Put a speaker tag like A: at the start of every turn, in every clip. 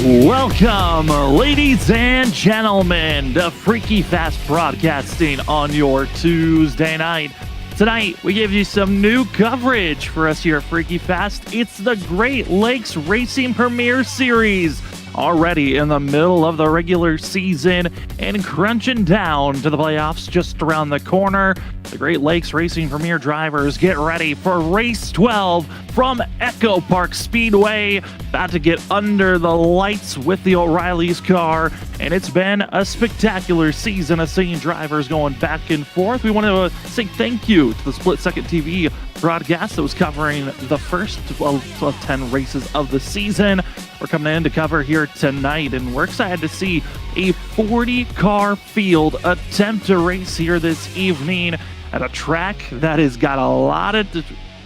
A: Welcome, ladies and gentlemen, to Freaky Fast Broadcasting on your Tuesday night. Tonight, we give you some new coverage for us here at Freaky Fast. It's the Great Lakes Racing Premier Series, already in the middle of the regular season and crunching down to the playoffs just around the corner. The Great Lakes Racing Premier drivers get ready for race 12 from Echo Park Speedway. About to get under the lights with the O'Reilly's car, and it's been a spectacular season of seeing drivers going back and forth. We want to say thank you to the Split Second TV broadcast that was covering the first 10 races of the season. We're coming in to cover here tonight, and we're excited to see a 40-car field attempt to race here this evening at a track that has got a lot of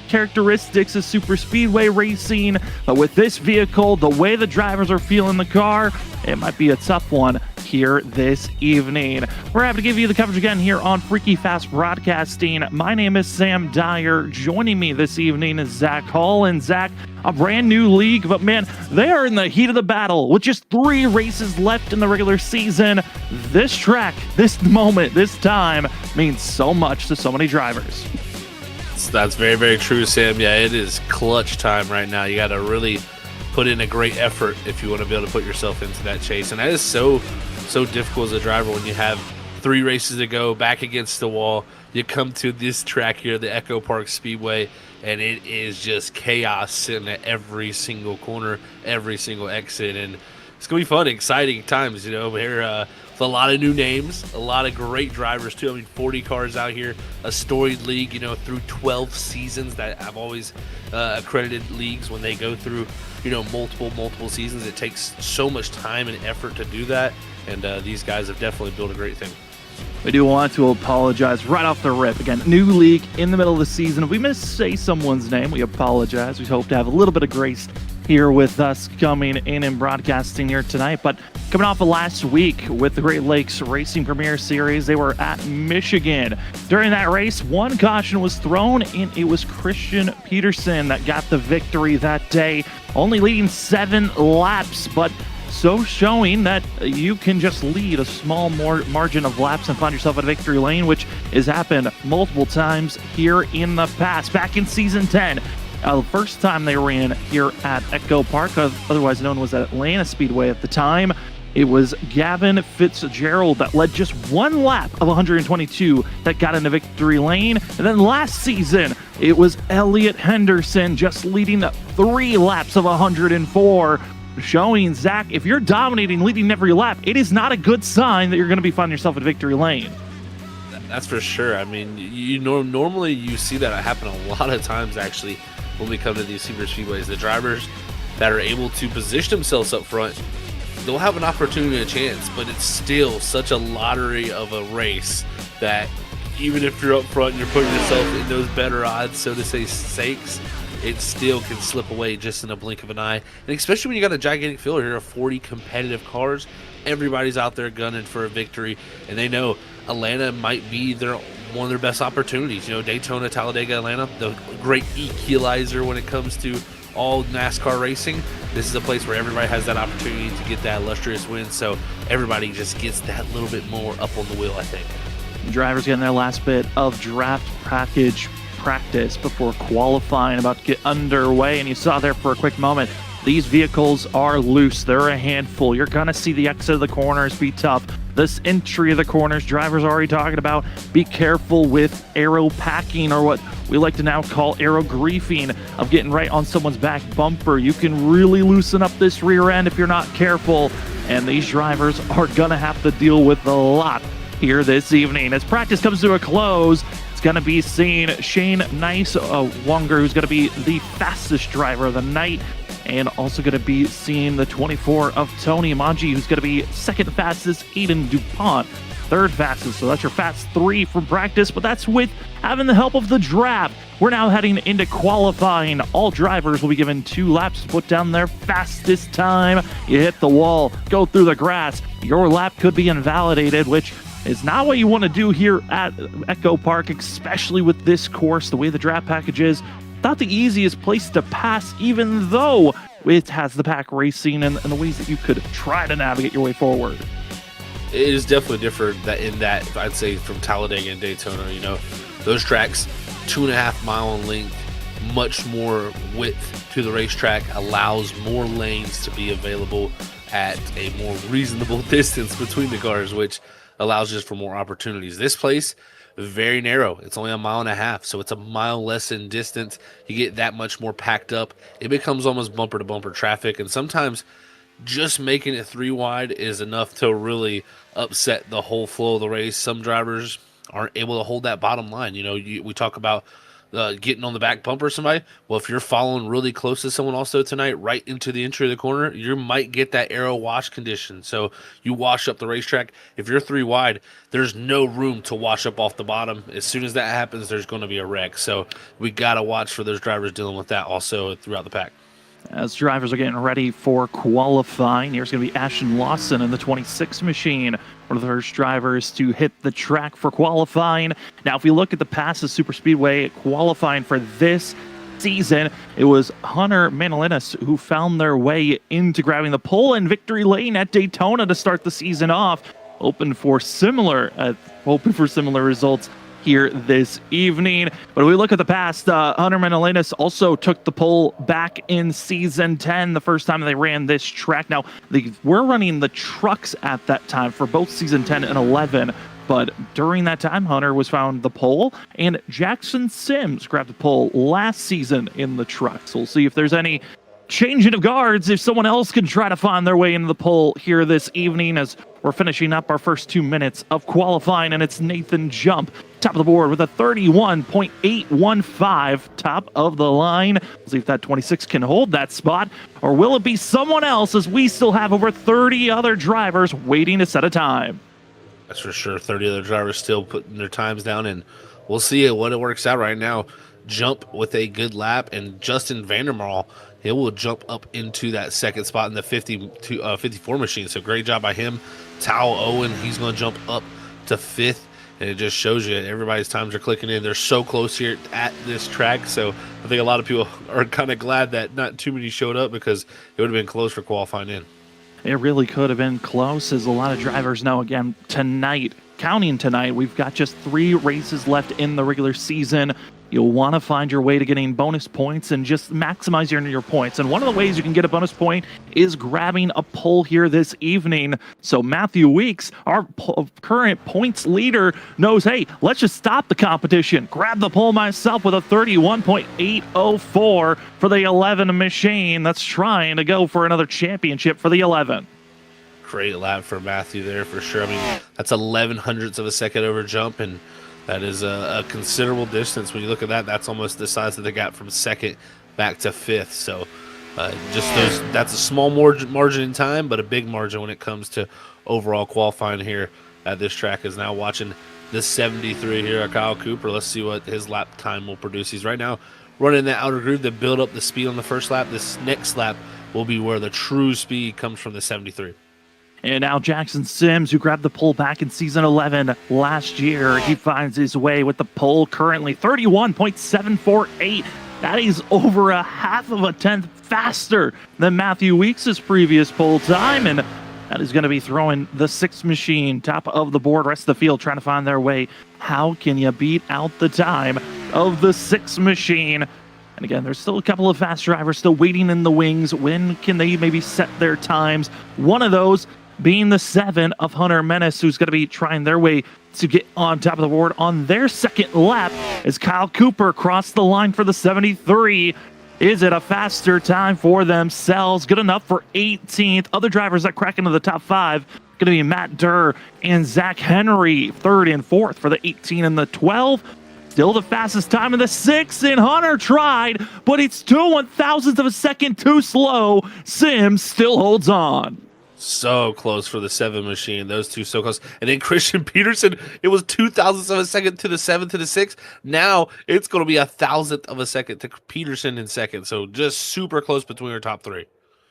A: characteristics of super speedway racing, but with this vehicle, the way the drivers are feeling the car, it might be a tough one here this evening. We're happy to give you the coverage again here on Freaky Fast Broadcasting. My name is Sam Dyer. Joining me this evening is Zach Hall. And Zach, a brand new league, but man, they are in the heat of the battle with just 3 races left in the regular season. This track, this moment, this time means so much to so many drivers.
B: That's very, very true, Sam. Yeah, it is clutch time right now. You got to really put in a great effort if you want to be able to put yourself into that chase. And that is so difficult as a driver when you have 3 races to go, back against the wall. You come to this track here, the Echo Park Speedway, and it is just chaos sitting at every single corner, every single exit. And it's going to be fun, exciting times, you know. Here, with a lot of new names, a lot of great drivers, too. I mean, 40 cars out here, a storied league, you know, through 12 seasons. That I've always accredited leagues when they go through, you know, multiple seasons. It takes so much time and effort to do that, and these guys have definitely built a great thing.
A: We do want to apologize right off the rip. Again, new league in the middle of the season. If we missay someone's name, we apologize. We hope to have a little bit of grace here with us coming in and broadcasting here tonight. But coming off of last week with the Great Lakes Racing Premier Series, they were at Michigan. During that race, one caution was thrown, and it was Christian Peterson that got the victory that day, only leading 7 laps, but so showing that you can just lead a small margin of laps and find yourself at a victory lane, which has happened multiple times here in the past. Back in season 10, the first time they ran here at Echo Park, otherwise known as Atlanta Speedway at the time, it was Gavin Fitzgerald that led just 1 lap of 122 that got into victory lane. And then last season, it was Elliott Henderson just leading 3 laps of 104. Showing, Zach, if you're dominating, leading every lap, it is not a good sign that you're going to be finding yourself at victory lane.
B: That's for sure. I mean, normally you see that happen a lot of times, actually, when we come to these super speedways. The drivers that are able to position themselves up front, they'll have an opportunity and a chance, but it's still such a lottery of a race that even if you're up front and you're putting yourself in those better odds, so to say, stakes, it still can slip away just in a blink of an eye. And especially when you got a gigantic field here of 40 competitive cars, everybody's out there gunning for a victory, and they know Atlanta might be one of their best opportunities. You know, Daytona, Talladega, Atlanta, the great equalizer when it comes to all NASCAR racing. This is a place where everybody has that opportunity to get that illustrious win, so everybody just gets that little bit more up on the wheel, I think.
A: Drivers getting their last bit of draft package practice before qualifying, about to get underway, and you saw there for a quick moment, these vehicles are loose. They're a handful. You're going to see the exit of the corners be tough. This entry of the corners, drivers are already talking about, be careful with aero packing, or what we like to now call aero griefing, of getting right on someone's back bumper. You can really loosen up this rear end if you're not careful, and these drivers are going to have to deal with a lot here this evening. As practice comes to a close, it's going to be seeing Shane Nice-Wonger, who's going to be the fastest driver of the night, and also going to be seeing the 24 of Tony Manji, who's going to be second fastest, Aiden DuPont third fastest. So that's your fast 3 from practice, but that's with having the help of the draft. We're now heading into qualifying. All drivers will be given 2 laps to put down their fastest time. You hit the wall, go through the grass. Your lap could be invalidated, which is not what you want to do here at Echo Park, especially with this course, the way the draft package is. not the easiest place to pass, even though it has the pack racing and the ways that you could try to navigate your way forward.
B: It is definitely different in that I'd say from Talladega and Daytona. You know, those tracks 2.5 mile in length, much more width to the racetrack, allows more lanes to be available at a more reasonable distance between the cars, which allows just for more opportunities. This place, very narrow. It's only 1.5 miles, so it's a mile less in distance. You get that much more packed up. It becomes almost bumper to bumper traffic, and sometimes just making it 3 wide is enough to really upset the whole flow of the race. Some drivers aren't able to hold that bottom line. You know, we talk about getting on the back bumper of somebody. Well, if you're following really close to someone also tonight, right into the entry of the corner, you might get that aero wash condition. So you wash up the racetrack. If you're 3 wide, there's no room to wash up off the bottom. As soon as that happens, there's going to be a wreck. So we got to watch for those drivers dealing with that also throughout the pack.
A: As drivers are getting ready for qualifying, here's going to be Ashton Lawson in the 26 machine, one of the first drivers to hit the track for qualifying. Now, if we look at the passes Super Speedway qualifying for this season, it was Hunter Manalinas who found their way into grabbing the pole in victory lane at Daytona to start the season off, hoping for similar results here this evening. But if we look at the past, Hunter Manalinas also took the pole back in season 10, the first time they ran this track. Now, they were running the trucks at that time for both season 10 and 11, but during that time, Hunter was found the pole, and Jackson Sims grabbed the pole last season in the trucks. We'll see if there's any changing of guards, if someone else can try to find their way into the pole here this evening, as we're finishing up our first 2 minutes of qualifying, and it's Nathan Jump, top of the board with a 31.815, top of the line. We'll see if that 26 can hold that spot, or will it be someone else, as we still have over 30 other drivers waiting to set a time.
B: That's for sure. 30 other drivers still putting their times down, and we'll see what it works out right now. Jump with a good lap, and Justin Vandermarl, he will jump up into that second spot in the 54 machine. So great job by him. Tao Owen, he's going to jump up to 5th. And it just shows you everybody's times are clicking in. They're so close here at this track. So I think a lot of people are kind of glad that not too many showed up, because it would have been close for qualifying in.
A: It really could have been close, as a lot of drivers know, again, tonight, counting tonight, we've got just 3 races left in the regular season. You'll want to find your way to getting bonus points and just maximize your points. And one of the ways you can get a bonus point is grabbing a pole here this evening. So Matthew Weeks, our current points leader, knows, hey, let's just stop the competition. Grab the pole myself with a 31.804 for the 11 machine that's trying to go for another championship for the 11.
B: Great lap for Matthew there for sure. I mean, that's 11/100ths of a second over jump, and that is a considerable distance. When you look at that, that's almost the size that they got from 2nd back to 5th. So that's a small margin in time, but a big margin when it comes to overall qualifying here at this track. Is now watching the 73 here, Kyle Cooper. Let's see what his lap time will produce. He's right now running that outer groove to build up the speed on the first lap. This next lap will be where the true speed comes from, the 73.
A: And now Jackson Sims, who grabbed the pole back in season 11 last year, he finds his way with the pole currently 31.748. That is over a 1/2 of a tenth faster than Matthew Weeks' previous pole time, and that is going to be throwing the 6 machine top of the board. Rest of the field trying to find their way. How can you beat out the time of the 6 machine? And again, there's still a couple of fast drivers still waiting in the wings. When can they maybe set their times? One of those being the 7 of Hunter Menace, who's going to be trying their way to get on top of the board on their second lap as Kyle Cooper crossed the line for the 73. Is it a faster time for themselves? Good enough for 18th. Other drivers that crack into the top 5 going to be Matt Durr and Zach Henry, 3rd and 4th for the 18 and the 12. Still the fastest time in the 6, and Hunter tried, but it's 2/1000th of a second too slow. Sims still holds on.
B: So close for the 7 machine. Those two so close. And then Christian Peterson, it was 2/1000th of a second to the 7 to the 6. Now it's going to be 1/1000th of a second to Peterson in 2nd. So just super close between our top 3.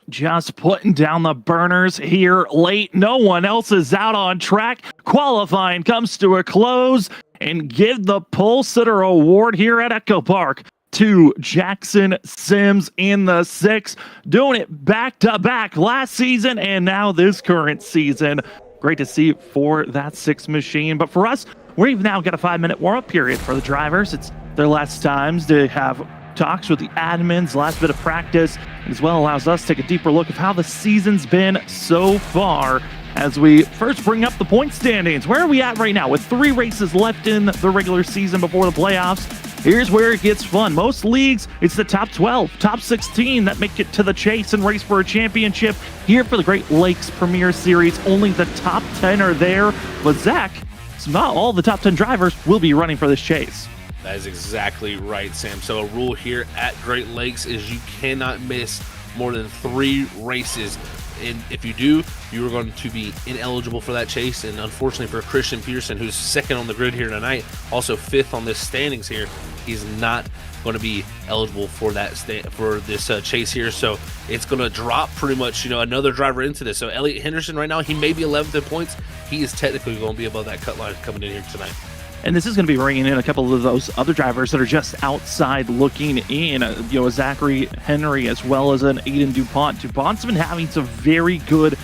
A: Just putting down the burners here late. No one else is out on track. Qualifying comes to a close, and give the pole sitter award here at Echo Park to Jackson Sims in the 6, doing it back to back last season and now this current season. Great to see for that 6 machine. But for us, we've now got a 5-minute warm-up period for the drivers. It's their last times to have talks with the admins, last bit of practice, as well allows us to take a deeper look of how the season's been so far. As we first bring up the point standings, where are we at right now? With 3 races left in the regular season before the playoffs, here's where it gets fun. Most leagues, it's the top 12, top 16 that make it to the chase and race for a championship. Here for the Great Lakes Premier Series, only the top 10 are there. But Zach, it's not all the top 10 drivers will be running for this chase.
B: That is exactly right, Sam. So a rule here at Great Lakes is you cannot miss more than 3 races. And if you do, you are going to be ineligible for that chase. And unfortunately for Christian Peterson, who's second on the grid here tonight, also 5th on this standings here, he's not going to be eligible for that this chase here. So it's going to drop pretty much, another driver into this. So Elliot Henderson right now, he may be 11th in points. He is technically going to be above that cut line coming in here tonight.
A: And this is going to be bringing in a couple of those other drivers that are just outside looking in, a Zachary Henry as well as an Aiden DuPont. DuPont's been having some very good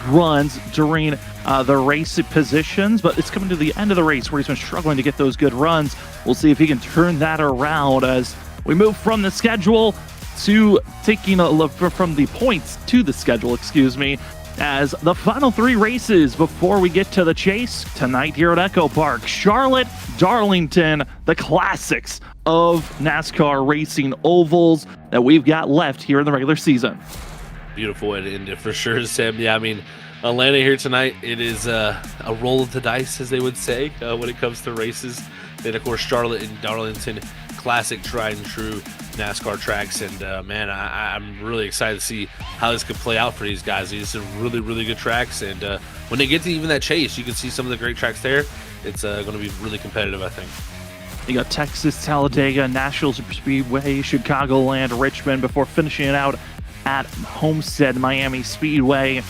A: runs during the race positions, but it's coming to the end of the race where he's been struggling to get those good runs. We'll see if he can turn that around as we move from the schedule to taking a look from the points to the schedule, as the final 3 races before we get to the chase tonight here at Echo Park. Charlotte, Darlington, the classics of NASCAR racing ovals that we've got left here in the regular season.
B: Beautiful way to end it for sure, Sam. Yeah, I mean, Atlanta here tonight, it is a roll of the dice, as they would say, when it comes to races. Then, of course, Charlotte and Darlington, classic tried and true NASCAR tracks. And, man, I'm really excited to see how this could play out for these guys. These are really, really good tracks. And when they get to even that chase, you can see some of the great tracks there. It's going to be really competitive, I think.
A: You got Texas, Talladega, Nashville Speedway, Chicagoland, Richmond before finishing it out at Homestead Miami Speedway.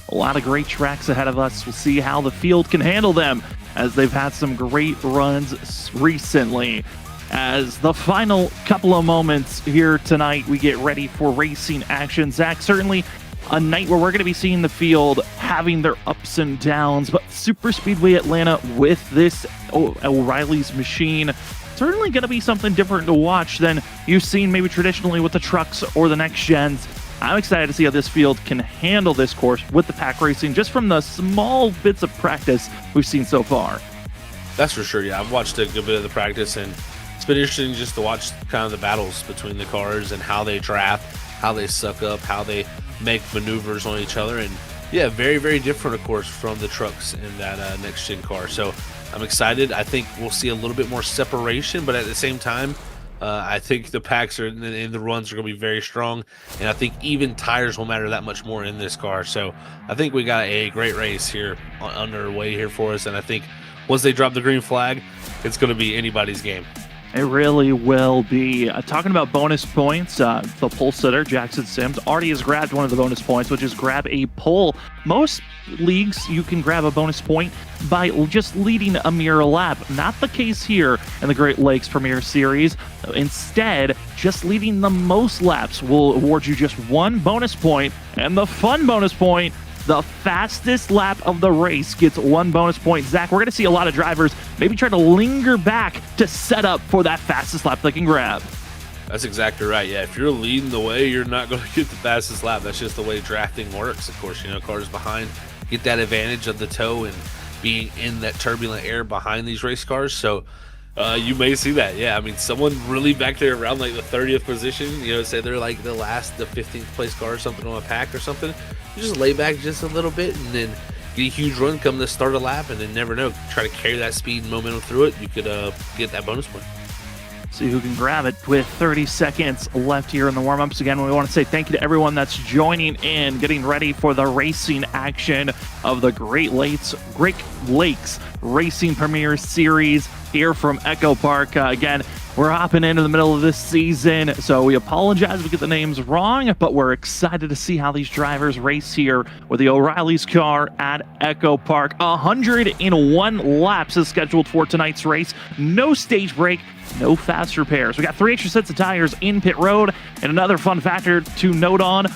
A: A lot of great tracks ahead of us. We'll see how the field can handle them as they've had some great runs recently. As the final couple of moments here tonight, we get ready for racing action. Zach, certainly a night where we're going to be seeing the field having their ups and downs, but Super Speedway Atlanta with this O'Reilly's machine, certainly going to be something different to watch than you've seen maybe traditionally with the trucks or the next gens. I'm excited to see how this field can handle this course with the pack racing, just from the small bits of practice we've seen so far.
B: That's for sure, yeah. I've watched a good bit of the practice, and it's been interesting just to watch kind of the battles between the cars and how they draft, how they suck up, how they make maneuvers on each other. And yeah, very, very different, of course, from the trucks in that next-gen car. So I'm excited. I think we'll see a little bit more separation, but at the same time, I think the packs and the runs are going to be very strong, and I think even tires will matter that much more in this car. So I think we got a great race here underway here for us, and I think once they drop the green flag, it's going to be anybody's game.
A: It really will be. Talking about bonus points, the pole sitter, Jackson Sims, already has grabbed one of the bonus points, which is grab a pole. Most leagues, you can grab a bonus point by just leading a mere lap. Not the case here in the Great Lakes Premier Series. Instead, just leading the most laps will award you just 1 bonus point, and the fun bonus point, the fastest lap of the race gets 1 bonus point. Zach, we're going to see a lot of drivers maybe try to linger back to set up for that fastest lap they can grab.
B: That's exactly right. Yeah, if you're leading the way, you're not going to get the fastest lap. That's just the way drafting works. Of course, cars behind get that advantage of the toe and being in that turbulent air behind these race cars. So you may see that. Yeah, I mean, someone really back there around like the 30th position, say they're like the 15th place car or something on a pack or something. You just lay back just a little bit and then get a huge run come to start a lap, and then never know, try to carry that speed and momentum through it. You could get that bonus point.
A: See who can grab it with 30 seconds left here in the warm-ups. Again, we want to say thank you to everyone that's joining in, getting ready for the racing action of the Great Lakes Racing Premier Series here from Echo Park. Again, We're hopping into the middle of this season, so we apologize if we get the names wrong, but we're excited to see how these drivers race here with the O'Reilly's car at Echo Park. 101 laps is scheduled for tonight's race. No stage break, no fast repairs. We got 3 extra sets of tires in pit road, and another fun factor to note on,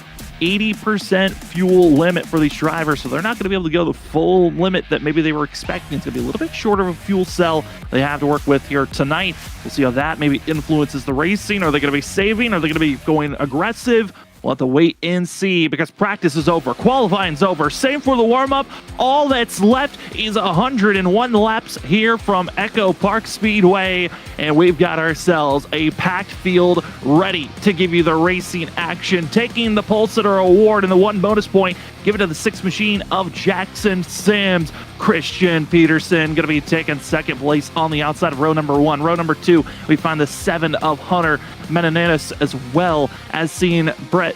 A: 80% fuel limit for these drivers, so they're not going to be able to go the full limit that maybe they were expecting. It's going to be a little bit short of a fuel cell they have to work with here tonight. We'll see how that maybe influences the racing. Are they going to be saving? Are they going to be going aggressive? We'll have to wait and see because practice is over. Qualifying's over. Same for the warm-up. All that's left is 101 laps here from Echo Park Speedway, and we've got ourselves a packed field ready to give you the racing action. Taking the Pulsar Award and the 1 bonus point, give it to the 6 machine of Jackson Sims. Christian Peterson going to be taking 2nd place on the outside of row number 1. Row number 2, we find the 7 of Hunter Meneninis, as well as seeing Brett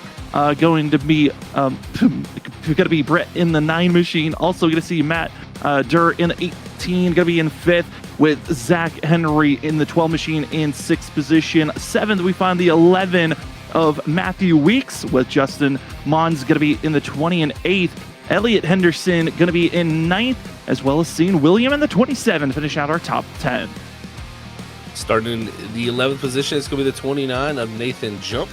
A: going to be Brett in the 9 machine. Also going to see Matt Durr in the 18, going to be in 5th, with Zach Henry in the 12 machine in 6th position. 7th, we find the 11 of Matthew Weeks, with Justin Mons going to be in the 20 and 8th. Elliot Henderson going to be in 9th, as well as seeing William in the 27 to finish out our top 10.
B: Starting in the 11th position, it's going to be the 29 of Nathan Jump.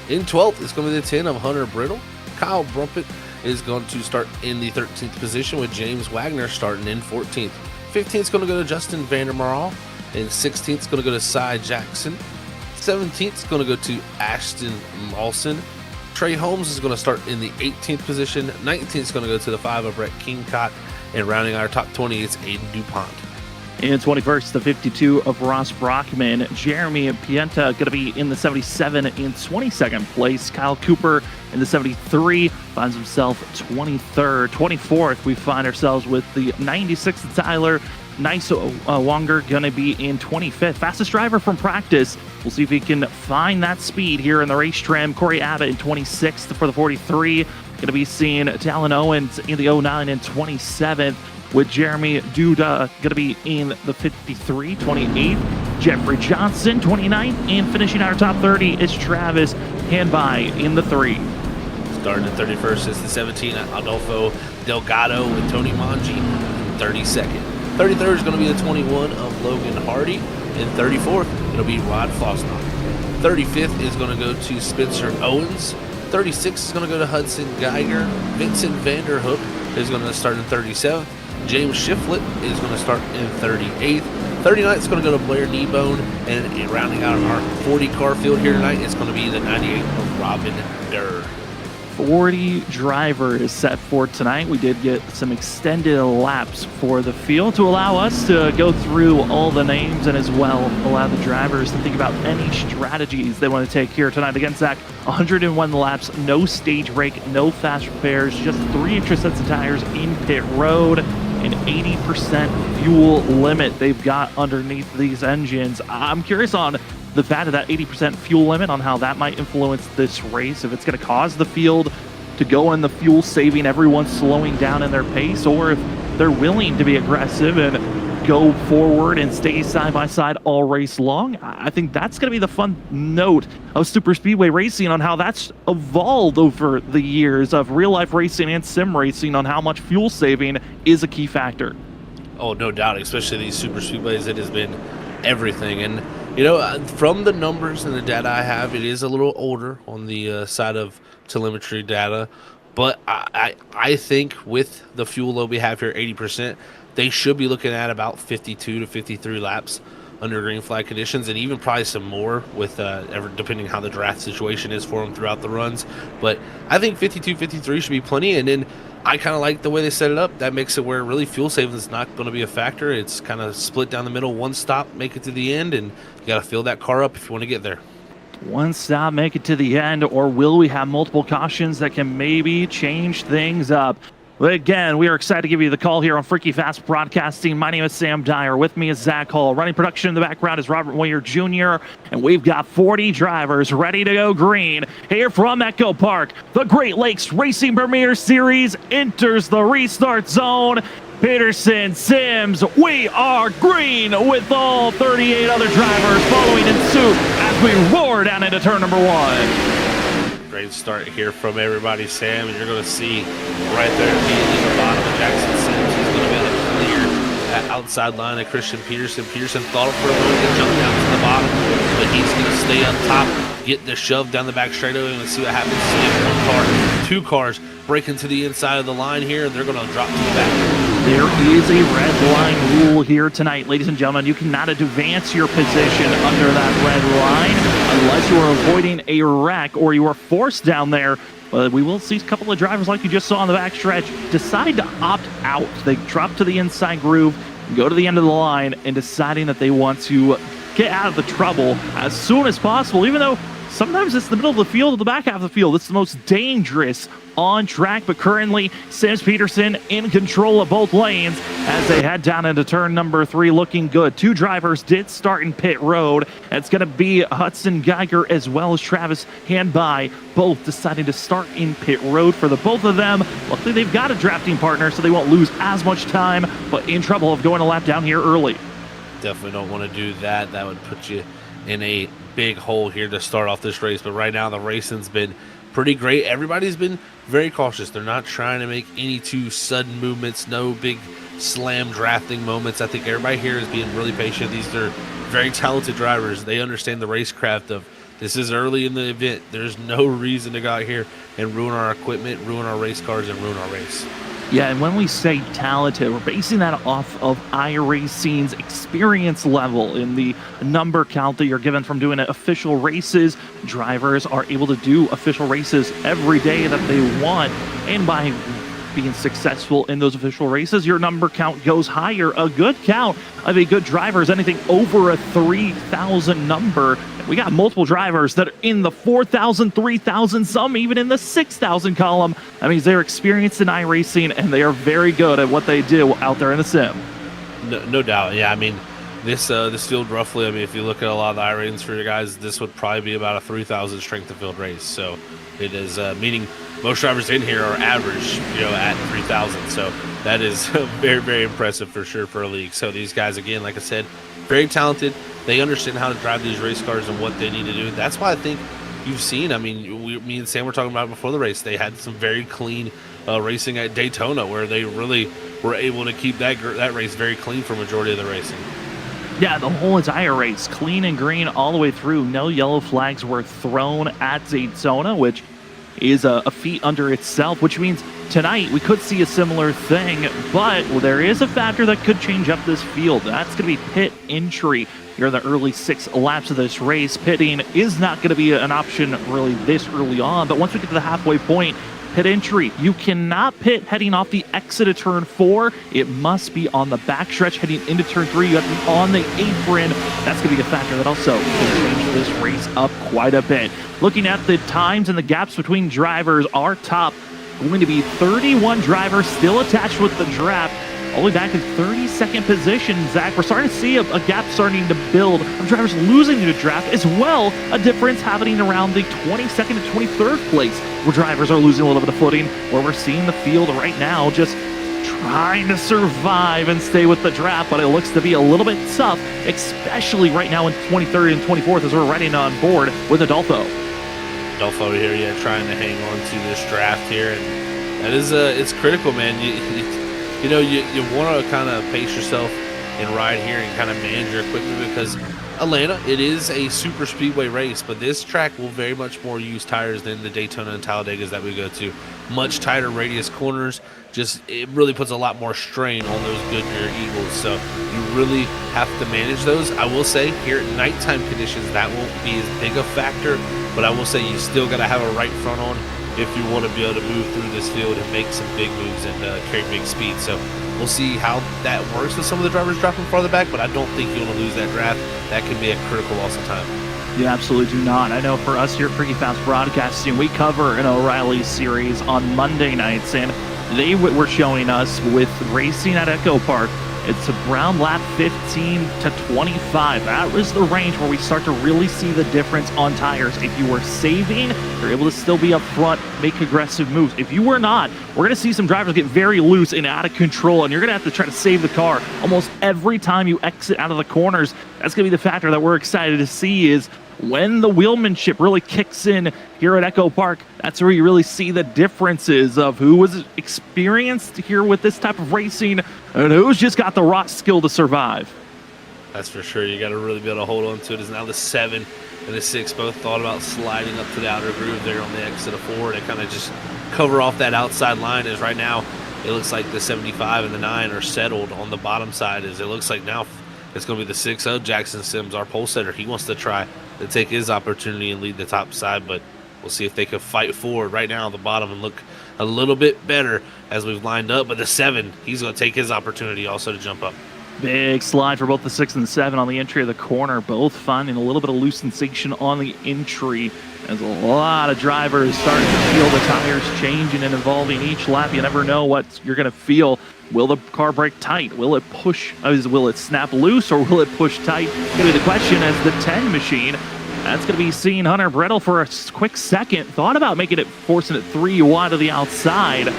B: In 12th, it's going to be the 10 of Hunter Brittle. Kyle Brumpet is going to start in the 13th position, with James Wagner starting in 14th. 15th is going to go to Justin Vandermarl. And 16th is going to go to Cy Jackson. 17th is going to go to Ashton Lawson. Trey Holmes is going to start in the 18th position. 19th is going to go to the 5 of Brett Kingcott. And rounding our top 20, it's Aiden DuPont.
A: In 21st, the 52 of Ross Brockman. Jeremy Pienta going to be in the 77 in 22nd place. Kyle Cooper in the 73 finds himself 23rd. 24th, we find ourselves with the 96 of Tyler Nice Wonger going to be in 25th. Fastest driver from practice. We'll see if he can find that speed here in the race trim. Corey Abbott in 26th for the 43. Going to be seeing Talon Owens in the 09 and 27th, with Jeremy Duda going to be in the 53, 28th. Jeffrey Johnson, 29th. And finishing our top 30 is Travis Hanby in the 3.
B: Starting at 31st is the 17 Adolfo Delgado, with Tony Manji in 32nd. 33rd is going to be the 21 of Logan Hardy. And 34th, it'll be Rod Fosnock. 35th is going to go to Spencer Owens. 36th is going to go to Hudson Geiger. Vincent Vanderhook is going to start in 37th. James Shiflett is going to start in 38th. 39th is going to go to Blair Kneebone. And rounding out our 40 car field here tonight, it's going to be the 98 of Robin Durr.
A: 40 drivers set for tonight. We did get some extended laps for the field to allow us to go through all the names, and as well allow the drivers to think about any strategies they want to take here tonight. Again, Zach, 101 laps, no stage break, no fast repairs, just 3 extra sets of tires in pit road, an 80% fuel limit they've got underneath these engines. I'm curious on the fact of that 80% fuel limit, on how that might influence this race, if it's going to cause the field to go in the fuel saving, everyone slowing down in their pace, or if they're willing to be aggressive and go forward and stay side by side all race long. I think that's going to be the fun note of super speedway racing, on how that's evolved over the years of real life racing and sim racing, on how much fuel saving is a key factor.
B: Oh, no doubt, especially these super speedways. It has been everything. And you know, from the numbers and the data I have, it is a little older on the side of telemetry data. But I think with the fuel load we have here, 80%, they should be looking at about 52 to 53 laps under green flag conditions, and even probably some more with depending how the draft situation is for them throughout the runs. But I think 52, 53 should be plenty. And then I kind of like the way they set it up. That makes it where really fuel saving is not going to be a factor. It's kind of split down the middle, one stop, make it to the end, and you got to fill that car up if you want to get there.
A: One stop, make it to the end, or will we have multiple cautions that can maybe change things up? But again, we are excited to give you the call here on Freaky Fast Broadcasting. My name is Sam Dyer. With me is Zach Hall. Running production in the background is Robert Moyer Jr. And we've got 40 drivers ready to go green here from Echo Park. The Great Lakes Racing Premier Series enters the restart zone. Peterson, Sims, we are green with all 38 other drivers following in suit as we roar down into turn number 1.
B: Great start here from everybody, Sam, and you're going to see right there immediately at the bottom of Jackson Sims. He's going to be able to clear that outside line of Christian Peterson. Peterson thought for a moment to jump down to the bottom, but he's going to stay up top, get the shove down the back straightaway, and see what happens. See if one car, two cars break into the inside of the line here, and they're going to drop to the back.
A: There is a red line rule here tonight, ladies and gentlemen. You cannot advance your position under that red line unless you are avoiding a wreck or you are forced down there. But we will see a couple of drivers like you just saw on the backstretch decide to opt out. They drop to the inside groove, go to the end of the line, and deciding that they want to get out of the trouble as soon as possible, even though sometimes it's the middle of the field or the back half of the field. It's the most dangerous on track, but currently Sims Peterson in control of both lanes as they head down into turn number 3, looking good. Two drivers did start in pit road. It's going to be Hudson Geiger as well as Travis Handby, both deciding to start in pit road for the both of them. Luckily, they've got a drafting partner, so they won't lose as much time, but in trouble of going a lap down here early.
B: Definitely don't want to do that. That would put you in a big hole here to start off this race, but right now the racing's been pretty great. Everybody's been very cautious. They're not trying to make any too sudden movements, no big slam drafting moments. I think everybody here is being really patient. These are very talented drivers. They understand the racecraft of this is early in the event. There's no reason to go out here and ruin our equipment, ruin our race cars, and ruin our race.
A: Yeah, and when we say talented, we're basing that off of iRacing's experience level in the number count that you're given from doing official races. Drivers are able to do official races every day that they want, and by being successful in those official races, your number count goes higher. A good count of a good driver is anything over a 3,000 number. We got multiple drivers that are in the 4,000, 3,000, some even in the 6,000 column. That means they're experienced in iRacing and they are very good at what they do out there in the sim.
B: No doubt. Yeah, I mean, this field roughly, I mean, if you look at a lot of the iRatings for you guys, this would probably be about a 3,000 strength of field race. So it is, meaning most drivers in here are average, at 3,000. So that is very, very impressive for sure for a league. So these guys, again, like I said, very talented. They understand how to drive these race cars and what they need to do. That's why I think you've seen, I mean, me and Sam were talking about it before the race. They had some very clean racing at Daytona where they really were able to keep that race very clean for majority of the racing.
A: Yeah, the whole entire race, clean and green all the way through. No yellow flags were thrown at Daytona, which is a feat under itself, which means tonight we could see a similar thing, but there is a factor that could change up this field. That's going to be pit entry. Here in the early 6 laps of this race, pitting is not going to be an option really this early on, but once we get to the halfway point, pit entry, you cannot pit heading off the exit of turn 4. It must be on the backstretch heading into turn 3. You have to be on the apron. That's going to be a factor that also can change this race up quite a bit. Looking at the times and the gaps between drivers, our top going to be 31 drivers still attached with the draft. All the way back in 32nd position, Zach. We're starting to see a gap starting to build of drivers losing the draft, as well a difference happening around the 22nd to 23rd place, where drivers are losing a little bit of footing, where we're seeing the field right now just trying to survive and stay with the draft, but it looks to be a little bit tough, especially right now in 23rd and 24th as we're riding on board with Adolfo.
B: Adolfo here, yeah, trying to hang on to this draft here, and that is it's critical, man. You want to kind of pace yourself and ride here and kind of manage your equipment because Atlanta, it is a super speedway race, but this track will very much more use tires than the Daytona and Talladegas that we go to. Much tighter radius corners, it really puts a lot more strain on those Goodyear Eagles, so you really have to manage those. I will say here at nighttime conditions, that won't be as big a factor, but I will say you still got to have a right front on if you want to be able to move through this field and make some big moves and carry big speed. So we'll see how that works with some of the drivers dropping farther back, but I don't think you want to lose that draft. That can be a critical loss of time.
A: You absolutely do not. I know for us here at Freaky Fast Broadcasting, we cover an O'Reilly series on Monday nights, and they were showing us with racing at Echo Park It's around lap 15 to 25. That was the range where we start to really see the difference on tires. If you were saving, you're able to still be up front, make aggressive moves. If you were not, we're going to see some drivers get very loose and out of control, and you're going to have to try to save the car almost every time you exit out of the corners. That's going to be the factor that we're excited to see, is when the wheelmanship really kicks in here at Echo Park. That's where you really see the differences of who was experienced here with this type of racing and who's just got the raw skill to survive.
B: That's for sure. You got to really be able to hold on to it. As now the 7 and the 6 both thought about sliding up to the outer groove there on the exit of 4 to kind of just cover off that outside line. As right now it looks like the 75 and the 9 are settled on the bottom side. As it looks like now it's going to be the 6 of Jackson Sims, our pole setter. He wants to try to take his opportunity and lead the top side, but we'll see if they can fight forward right now on the bottom and look a little bit better as we've lined up. But the 7, he's going to take his opportunity also to jump up.
A: Big slide for both the 6 and the 7 on the entry of the corner, both finding a little bit of loose sensation on the entry. As a lot of drivers starting to feel the tires changing and evolving each lap. You never know what you're going to feel. Will the car brake tight? Will it push? Will it snap loose, or will it push tight? Going to be the question as the 10 machine. That's going to be seeing Hunter Brettel for a quick second. Thought about making it, forcing it 3 wide to the outside.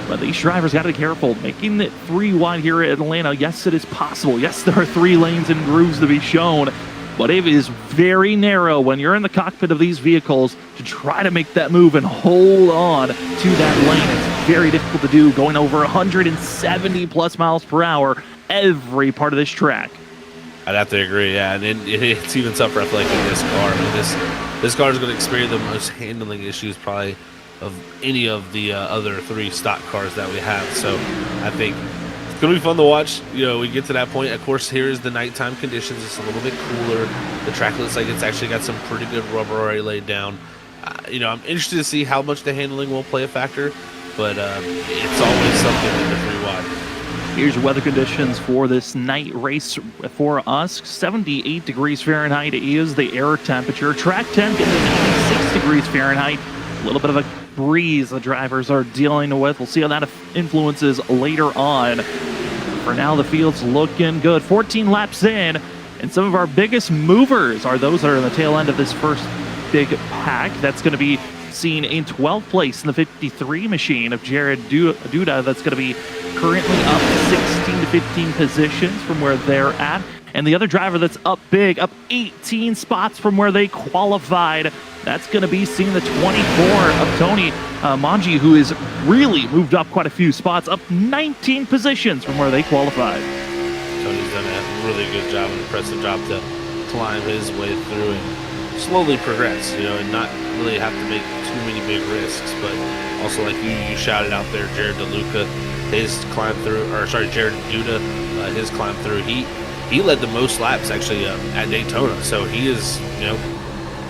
A: But these drivers got to be careful. Making it 3 wide here at Atlanta, yes, it is possible. Yes, there are 3 lanes and grooves to be shown. But it is very narrow when you're in the cockpit of these vehicles to try to make that move and hold on to that lane. It's very difficult to do, going over 170 plus miles per hour every part of this track.
B: I'd have to agree, yeah. And it's even tougher, I feel like, in this car. I mean, this car is going to experience the most handling issues probably of any of the other 3 stock cars that we have. So I think it's going to be fun to watch. You know, we get to that point. Of course, here is the nighttime conditions. It's a little bit cooler. The track looks like it's actually got some pretty good rubber already laid down. You know, I'm interested to see how much the handling will play a factor, but it's always something in the 3 wide.
A: Here's your weather conditions for this night race for us. 78 degrees Fahrenheit is the air temperature. Track 10 getting to 86 degrees Fahrenheit. A little bit of a breeze the drivers are dealing with. We'll see how that influences later on. For now, the field's looking good. 14 laps in, and some of our biggest movers are those that are in the tail end of this first big pack. That's going to be seen in 12th place in the 53 machine of Jared Duda. That's going to be currently up 16 to 15 positions from where they're at. And the other driver that's up big, up 18 spots from where they qualified, that's going to be seeing the 24 of Tony Manji, who has really moved up quite a few spots, up 19 positions from where they qualified.
B: Tony's done a really good job, an impressive job to climb his way through and slowly progress, you know, and not really have to make too many big risks. But also, like you shouted out there, Jared DeLuca, his climb through, or sorry, Jared Duda, his climb through, he led the most laps actually at Daytona. So he is, you know,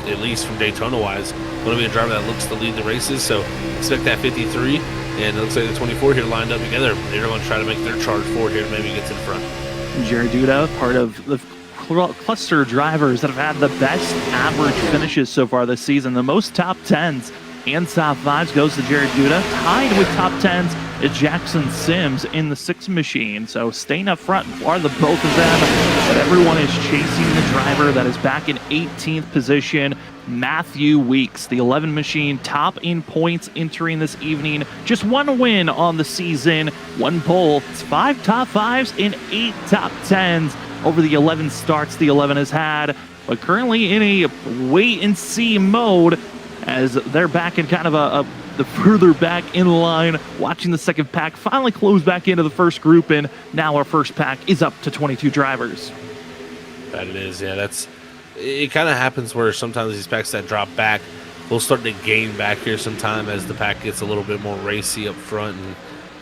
B: at least from Daytona wise, going to be a driver that looks to lead the races. So expect that 53, and it looks like the 24 here lined up together. They're going to try to make their charge forward here and maybe get to the front.
A: Jared Duda, part of the cluster drivers that have had the best average finishes so far this season. The most top 10s and top 5s goes to Jared Duda. Tied with top 10s is Jackson Sims in the 6 machine. So staying up front are the both of them, but everyone is chasing the driver that is back in 18th position, Matthew Weeks, the 11 machine, top in points entering this evening. Just 1 win on the season, 1 pole. It's 5 top 5s and 8 top 10s over the 11 starts the 11 has had, but currently in a wait-and-see mode as they're back in kind of the further back in line, watching the second pack finally close back into the first group, and now our first pack is up to 22 drivers.
B: That it is, yeah. It kind of happens where sometimes these packs that drop back will start to gain back here sometime as the pack gets a little bit more racy up front and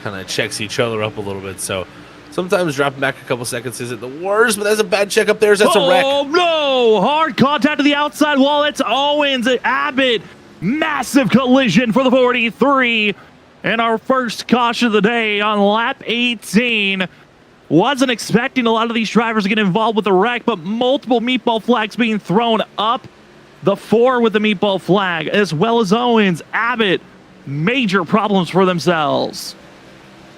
B: kind of checks each other up a little bit. So sometimes dropping back a couple seconds isn't the worst, but that's a bad check up there. That's a wreck.
A: Oh, no! Hard contact to the outside wall. It's Owens at Abbott. Massive collision for the 43. And our first caution of the day on lap 18. Wasn't expecting a lot of these drivers to get involved with the wreck, but multiple meatball flags being thrown up. The 4 with the meatball flag, as well as Owens. Abbott, major problems for themselves.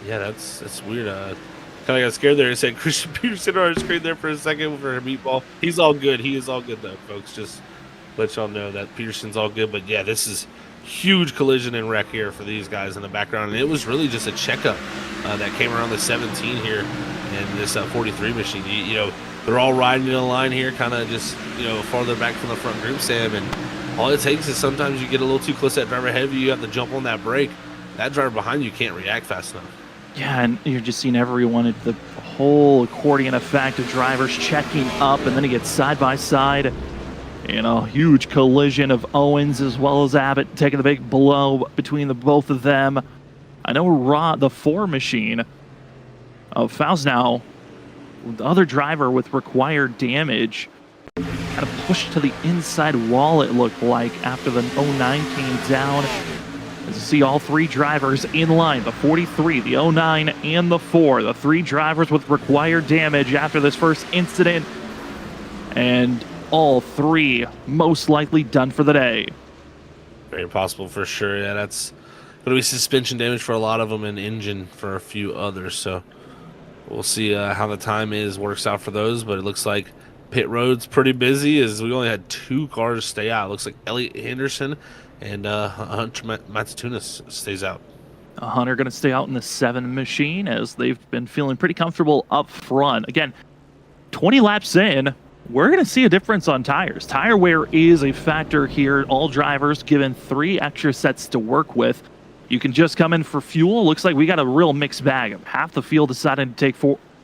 B: Yeah, that's weird. kind of got scared there. He said Christian Peterson on our screen there for a second for a meatball. He's all good. He is all good though, folks. Just let y'all know that Peterson's all good. But yeah, this is huge collision and wreck here for these guys in the background. And it was really just a checkup that came around the 17 here and this 43 machine. You know, they're all riding in a line here, kind of just, you know, farther back from the front group, Sam. And all it takes is sometimes you get a little too close to that driver ahead of you. You have to jump on that brake. That driver behind you can't react fast enough.
A: Yeah, and you're just seeing everyone at the whole accordion effect of drivers checking up, and then he gets side by side. You know, huge collision of Owens as well as Abbott taking the big blow between the both of them. I know the 4 machine of Fausnow, the other driver with required damage, kind of pushed to the inside wall, it looked like, after the 09 came down. As you see all 3 drivers in line, the 43, the 09, and the 4. The 3 drivers with required damage after this first incident. And all 3 most likely done for the day.
B: Very possible for sure. Yeah, that's going to be suspension damage for a lot of them and engine for a few others. So we'll see how the time works out for those. But it looks like pit road's pretty busy as we only had 2 cars stay out. It looks like Elliott Henderson and Hunter Matsutunis stays out.
A: Hunter going to stay out in the 7 machine as they've been feeling pretty comfortable up front. Again, 20 laps in, we're going to see a difference on tires. Tire wear is a factor here. All drivers given 3 extra sets to work with. You can just come in for fuel. Looks like we got a real mixed bag. Half the field decided to take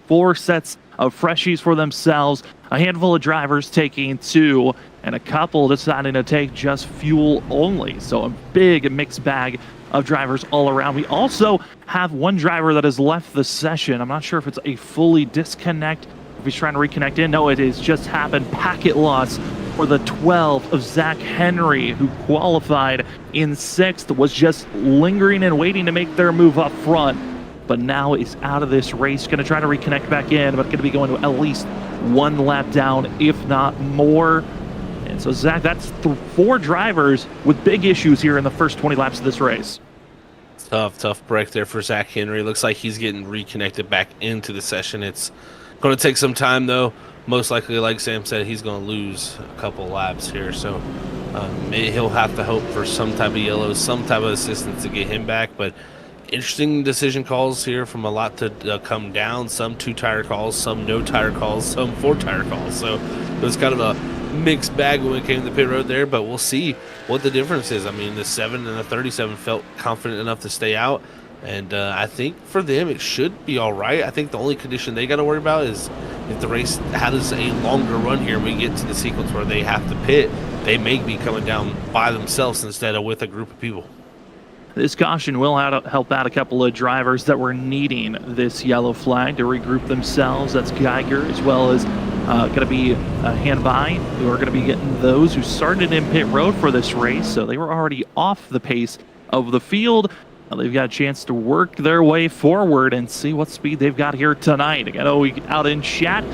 A: 4 sets of freshies for themselves. A handful of drivers taking 2, and a couple deciding to take just fuel only. So a big mixed bag of drivers all around. We also have 1 driver that has left the session. I'm not sure if it's a fully disconnect, if he's trying to reconnect in. No, it has just happened. Packet loss for the 12 of Zach Henry, who qualified in 6th, was just lingering and waiting to make their move up front, but now is out of this race. Going to try to reconnect back in, but going to be going to at least 1 lap down, if not more. And so, Zach, that's 4 drivers with big issues here in the first 20 laps of this race.
B: Tough break there for Zach Henry. Looks like he's getting reconnected back into the session. It's going to take some time, though. Most likely, like Sam said, he's going to lose a couple laps here. So he'll have to hope for some type of yellow, some type of assistance to get him back. But interesting decision calls here from a lot to come down. Some 2-tire calls, some no-tire calls, some 4-tire calls. So it was kind of a mixed bag when it came to the pit road there. But we'll see what the difference is. I mean, the 7 and the 37 felt confident enough to stay out. And I think for them, it should be all right. I think the only condition they got to worry about is if the race has a longer run here, we get to the sequence where they have to pit, they may be coming down by themselves instead of with a group of people.
A: This caution will help out a couple of drivers that were needing this yellow flag to regroup themselves. That's Geiger, as well as going to be Hanbai, who are going to be getting those who started in pit road for this race. So they were already off the pace of the field. Now they've got a chance to work their way forward and see what speed they've got here tonight. Again, out in chat,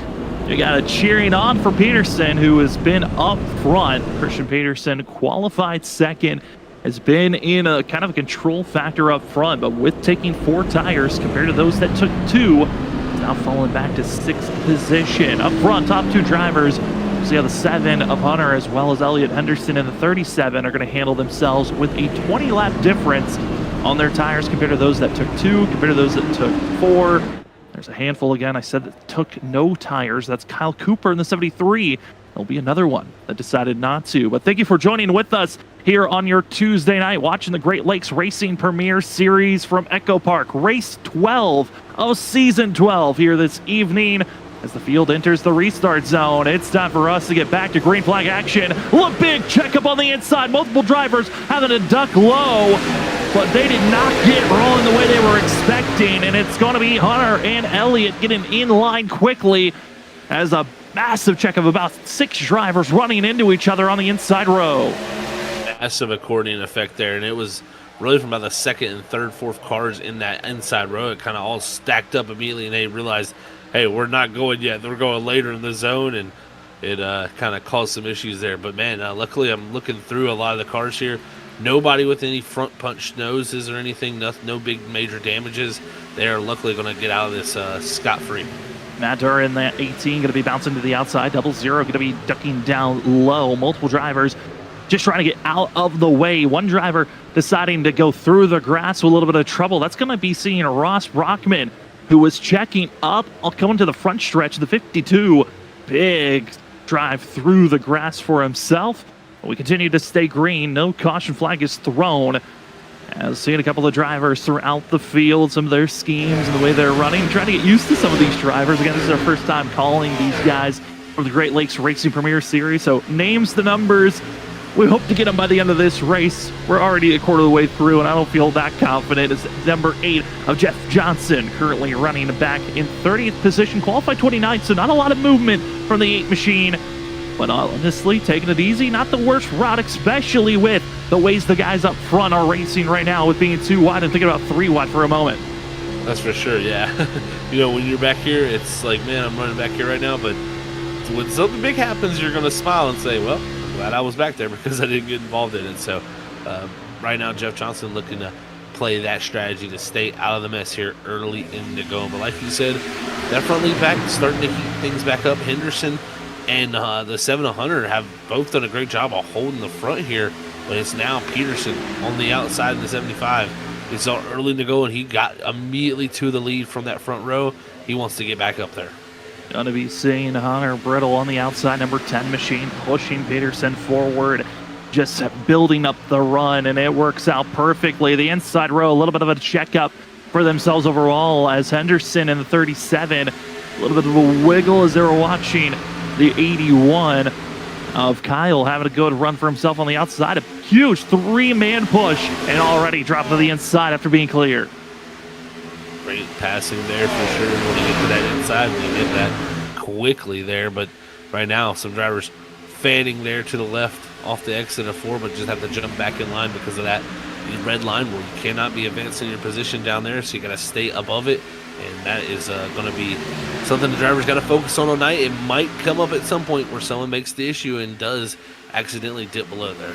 A: we got a cheering on for Peterson, who has been up front. Christian Peterson qualified 2nd, has been in a kind of a control factor up front, but with taking 4 tires compared to those that took 2, is now falling back to 6th position. Up front, top 2 drivers. See how the 7 of Hunter as well as Elliott Henderson and the 37 are going to handle themselves with a 20-lap difference on their tires compared to those that took 2, compared to those that took 4. There's a handful again, I said, that took no tires. That's Kyle Cooper in the 73. There'll be another one that decided not to. But thank you for joining with us here on your Tuesday night, watching the Great Lakes Racing Premier Series from Echo Park. Race 12 of Season 12 here this evening. As the field enters the restart zone, it's time for us to get back to green flag action. Look, big checkup on the inside. Multiple drivers having to duck low, but they did not get rolling the way they were expecting. And it's going to be Hunter and Elliott getting in line quickly as a massive check of about 6 drivers running into each other on the inside row.
B: Massive accordion effect there, and it was really from about the 2nd and 3rd, 4th cars in that inside row. It kind of all stacked up immediately, and they realized, hey, we're not going yet. We're going later in the zone, and it kind of caused some issues there. But, man, luckily I'm looking through a lot of the cars here. Nobody with any front punch noses or anything, no big major damages. They are luckily going to get out of this scot-free.
A: Matt Durr in that 18 going to be bouncing to the outside. 00 going to be ducking down low. Multiple drivers just trying to get out of the way. One driver deciding to go through the grass with a little bit of trouble. That's going to be seeing Ross Brockman, who was checking up, coming to the front stretch, the 52. Big drive through the grass for himself. We continue to stay green. No caution flag is thrown. As seeing a couple of drivers throughout the field, some of their schemes and the way they're running, trying to get used to some of these drivers. Again, this is our first time calling these guys from the Great Lakes Racing Premier Series, so names the numbers. We hope to get them by the end of this race. We're already a quarter of the way through, and I don't feel that confident. It's number 8 of Jeff Johnson, currently running back in 30th position, qualified 29th, so not a lot of movement from the 8 machine. But honestly, taking it easy, not the worst route, especially with the ways the guys up front are racing right now with being 2 wide and thinking about 3 wide for a moment.
B: That's for sure, yeah. When you're back here, it's like, man, I'm running back here right now, but when something big happens, you're going to smile and say, well, I'm glad I was back there because I didn't get involved in it. So right now, Jeff Johnson looking to play that strategy to stay out of the mess here early in the go. But like you said, that front lead pack is starting to heat things back up. Henderson and the 700 have both done a great job of holding the front here, but it's now Peterson on the outside of the 75. It's all early to go, and he got immediately to the lead from that front row. He wants to get back up there.
A: Going to be seeing Hunter Brittle on the outside, number 10 machine, pushing Peterson forward, just building up the run, and it works out perfectly. The inside row, a little bit of a checkup for themselves overall as Henderson in the 37, a little bit of a wiggle as they were watching the 81 of Kyle having a good run for himself on the outside. A huge 3-man push and already dropped to the inside after being clear.
B: Great passing there for sure. When you get to that inside, you get that quickly there. But right now, some drivers fanning there to the left off the exit of 4, but just have to jump back in line because of that red line where you cannot be advancing your position down there, so you got to stay above it. And that is going to be something the driver's got to focus on all night. It might come up at some point where someone makes the issue and does accidentally dip below there.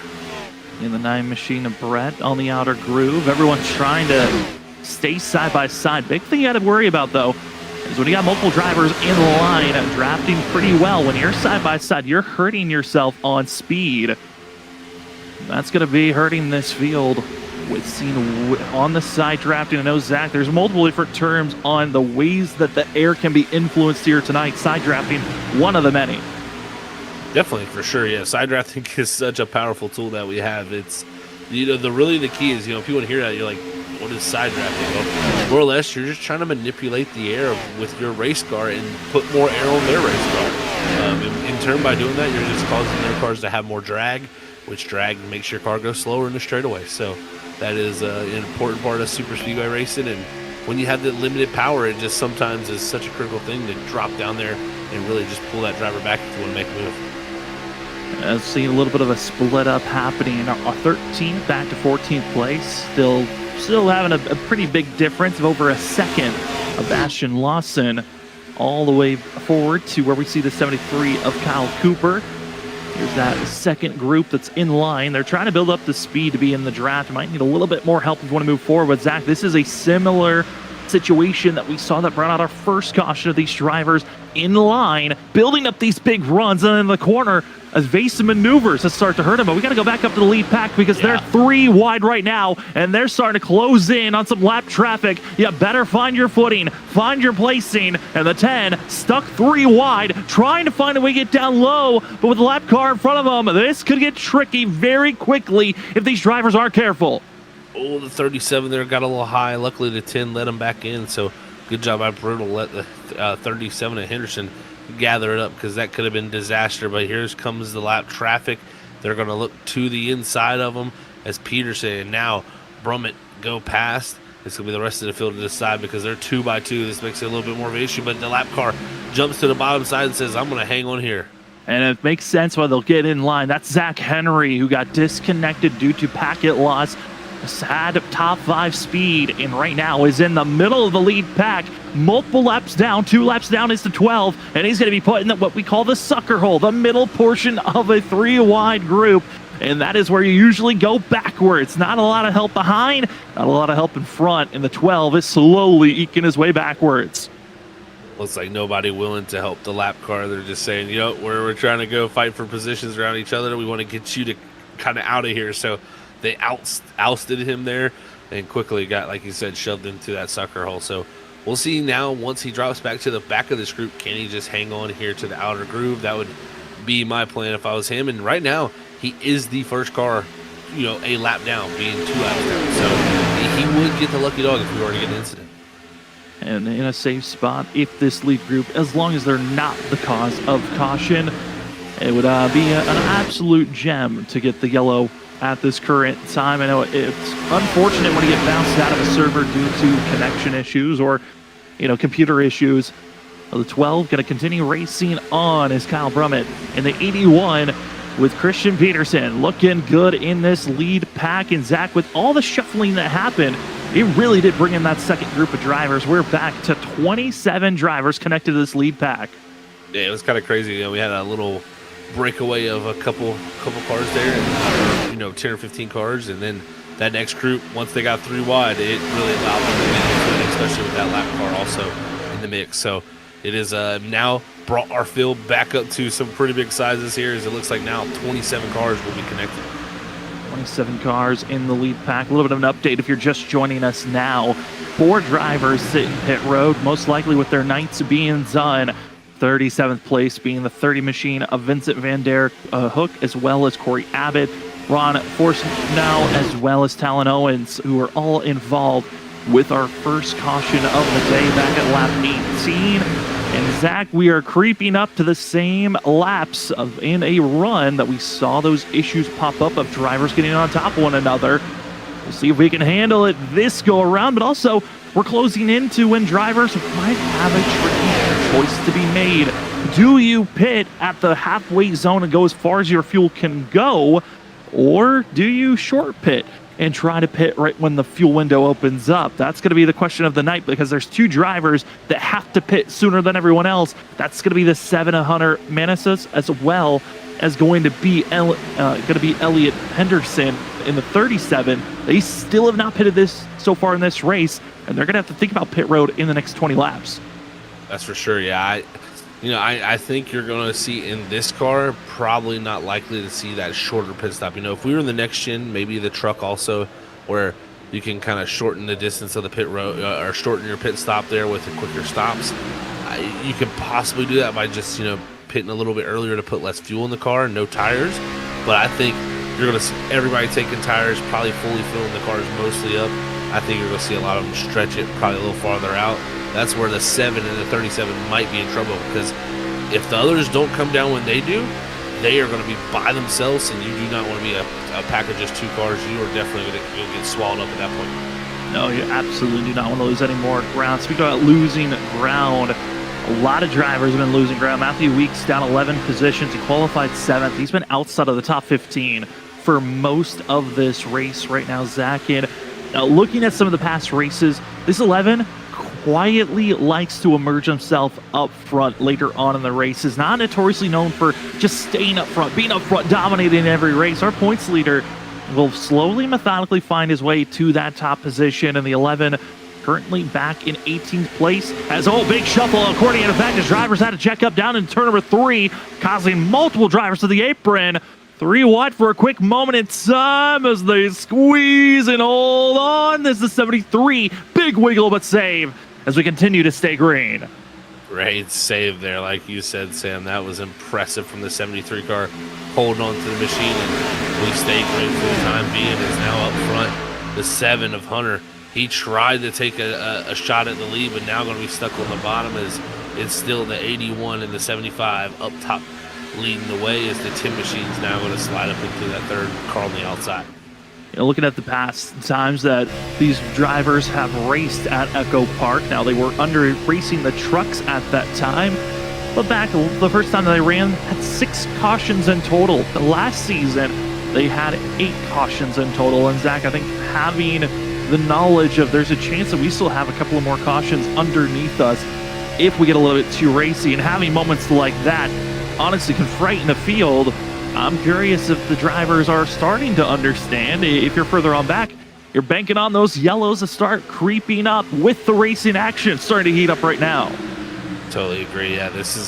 A: In the 9 machine of Brett on the outer groove. Everyone's trying to stay side by side. Big thing you got to worry about, though, is when you got multiple drivers in line drafting pretty well. When you're side by side, you're hurting yourself on speed. That's going to be hurting this field. With seen on the side drafting. I know, Zach, there's multiple different terms on the ways that the air can be influenced here tonight. Side drafting, one of the many.
B: Definitely, for sure, yeah. Side drafting is such a powerful tool that we have. It's, the key is, people hear that, you're like, what is side drafting? Well, more or less, you're just trying to manipulate the air with your race car and put more air on their race car. In turn, by doing that, you're just causing their cars to have more drag, which drag makes your car go slower in the straightaway. So that is an important part of super speedway racing, and when you have the limited power, it just sometimes is such a critical thing to drop down there and really just pull that driver back if you want to make a move.
A: I've seen a little bit of a split up happening. A 13th back to 14th place, still having a pretty big difference of over a second of Ashton Lawson all the way forward to where we see the 73 of Kyle Cooper. Here's that second group that's in line. They're trying to build up the speed to be in the draft. Might need a little bit more help if you want to move forward. But Zach, this is a similar situation that we saw that brought out our first caution of these drivers in line, building up these big runs, and in the corner, as Vason maneuvers to start to hurt him. But we got to go back up to the lead pack because they're 3 wide right now, and they're starting to close in on some lap traffic. You better find your footing, find your placing, and the 10 stuck 3 wide, trying to find a way to get down low, but with the lap car in front of them, this could get tricky very quickly if these drivers aren't careful.
B: Oh, the 37 there got a little high. Luckily, the 10 let him back in, so good job by Brutal. Let the 37 of Henderson gather it up because that could have been disaster. But here comes the lap traffic. They're going to look to the inside of them as Peterson and now Brummett go past. It's going to be the rest of the field to decide because they're 2 by 2. This makes it a little bit more of an issue, but the lap car jumps to the bottom side and says, I'm going to hang on here.
A: And it makes sense why they'll get in line. That's Zach Henry, who got disconnected due to packet loss. Had top 5 speed, and right now is in the middle of the lead pack. Multiple laps down, 2 laps down is the 12, and he's going to be put in what we call the sucker hole, the middle portion of a 3 wide group. and that is where you usually go backwards. Not a lot of help behind, not a lot of help in front, and the 12 is slowly eking his way backwards.
B: Looks like nobody willing to help the lap car. They're just saying, you know, we're trying to go fight for positions around each other. We want to get you to kind of out of here. So they ousted him there and quickly got, like you said, shoved into that sucker hole. So we'll see now once he drops back to the back of this group, can he just hang on here to the outer groove? That would be my plan if I was him. And right now, he is the first car, you know, a lap down, being 2 laps down. So he would get the lucky dog if we were to get an incident.
A: And in a safe spot, if this lead group, as long as they're not the cause of caution, it would be an absolute gem to get the yellow at this current time. I know it's unfortunate when you get bounced out of a server due to connection issues or, you know, computer issues. The 12 going to continue racing on as Kyle Brummett in the 81 with Christian Peterson looking good in this lead pack. And Zach, with all the shuffling that happened, it really did bring in that second group of drivers. We're back to 27 drivers connected to this lead pack.
B: Yeah, it was kind of crazy. You know, we had a little breakaway of a couple cars there, and, you know, 10 or 15 cars, and then that next group, once they got 3 wide, it really allowed them to get into it, especially with that lap car also in the mix. So it is now brought our field back up to some pretty big sizes here, as it looks like now 27 cars will be connected.
A: 27 cars in the lead pack. A little bit of an update if you're just joining us now. 4 drivers sit in pit road, most likely with their nights being done. 37th place being the 30 machine of Vincent Van Der Hook, as well as Corey Abbott, Ron Forsenau, as well as Talon Owens, who are all involved with our first caution of the day back at lap 18. And Zach, we are creeping up to the same laps in a run that we saw those issues pop up of drivers getting on top of one another. We'll see if we can handle it this go around, but also we're closing into when drivers might have a tricky choice to be made. Do you pit at the halfway zone and go as far as your fuel can go, or do you short pit and try to pit right when the fuel window opens up? That's going to be the question of the night, because there's 2 drivers that have to pit sooner than everyone else. That's going to be the 7 Hunter Manassas, as well as going to be Elliot Henderson in the 37. They still have not pitted this so far in this race, and they're going to have to think about pit road in the next 20 laps.
B: That's for sure. Yeah, I think you're going to see in this car, probably not likely to see that shorter pit stop. You know, if we were in the next gen, maybe the truck also, where you can kind of shorten the distance of the pit road, or shorten your pit stop there with the quicker stops. You could possibly do that by just, you know, pitting a little bit earlier to put less fuel in the car and no tires. But I think you're going to see everybody taking tires, probably fully filling the cars mostly up. I think you're going to see a lot of them stretch it probably a little farther out. That's where the 7 and the 37 might be in trouble, because if the others don't come down when they do, they are going to be by themselves, and you do not want to be a pack of just 2 cars. You are definitely going to get swallowed up at that point.
A: No, you absolutely do not want to lose any more ground. Speaking about losing ground, a lot of drivers have been losing ground. Matthew Weeks down 11 positions. He qualified 7th. He's been outside of the top 15 for most of this race right now, Zach. And looking at some of the past races, this 11 quietly likes to emerge himself up front later on in the race. Is not notoriously known for just staying up front, being up front, dominating every race. Our points leader will slowly, methodically find his way to that top position, and the 11 currently back in 18th place. As a whole big shuffle, according to fact, his drivers had to check up down in turn number 3, causing multiple drivers to the apron. 3 wide for a quick moment in time as they squeeze and hold on. This is 73. Big wiggle but save as we continue to stay green.
B: Great save there, like you said, Sam. That was impressive from the 73 car, holding on to the machine, and we stay green for the time being. Is now up front. The 7 of Hunter. He tried to take a shot at the lead, but now going to be stuck on the bottom, as it's still the 81 and the 75 up top leading the way, as the 10 machine's now going to slide up into that 3rd car on the outside.
A: You know, looking at the past times that these drivers have raced at Echo Park, now they were under racing the trucks at that time, but back the first time they ran had 6 cautions in total. The last season they had 8 cautions in total, and Zach, I think having the knowledge of there's a chance that we still have a couple of more cautions underneath us if we get a little bit too racy, and having moments like that honestly can frighten the field. I'm curious if the drivers are starting to understand. If you're further on back, you're banking on those yellows to start creeping up with the racing action starting to heat up right now.
B: Totally agree. Yeah, this is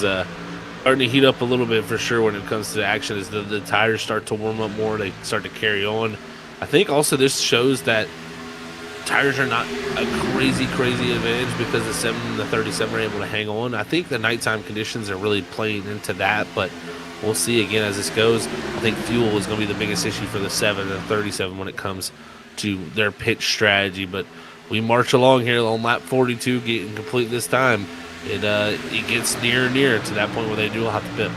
B: starting to heat up a little bit for sure when it comes to the action as the tires start to warm up more. They start to carry on. I think also this shows that tires are not a crazy advantage because the 7 and the 37 are able to hang on. I think the nighttime conditions are really playing into that, but we'll see again as this goes. I think fuel is going to be the biggest issue for the 7 and the 37 when it comes to their pit strategy. But we march along here on lap 42, getting complete this time. It gets nearer and nearer to that point where they do have to pit.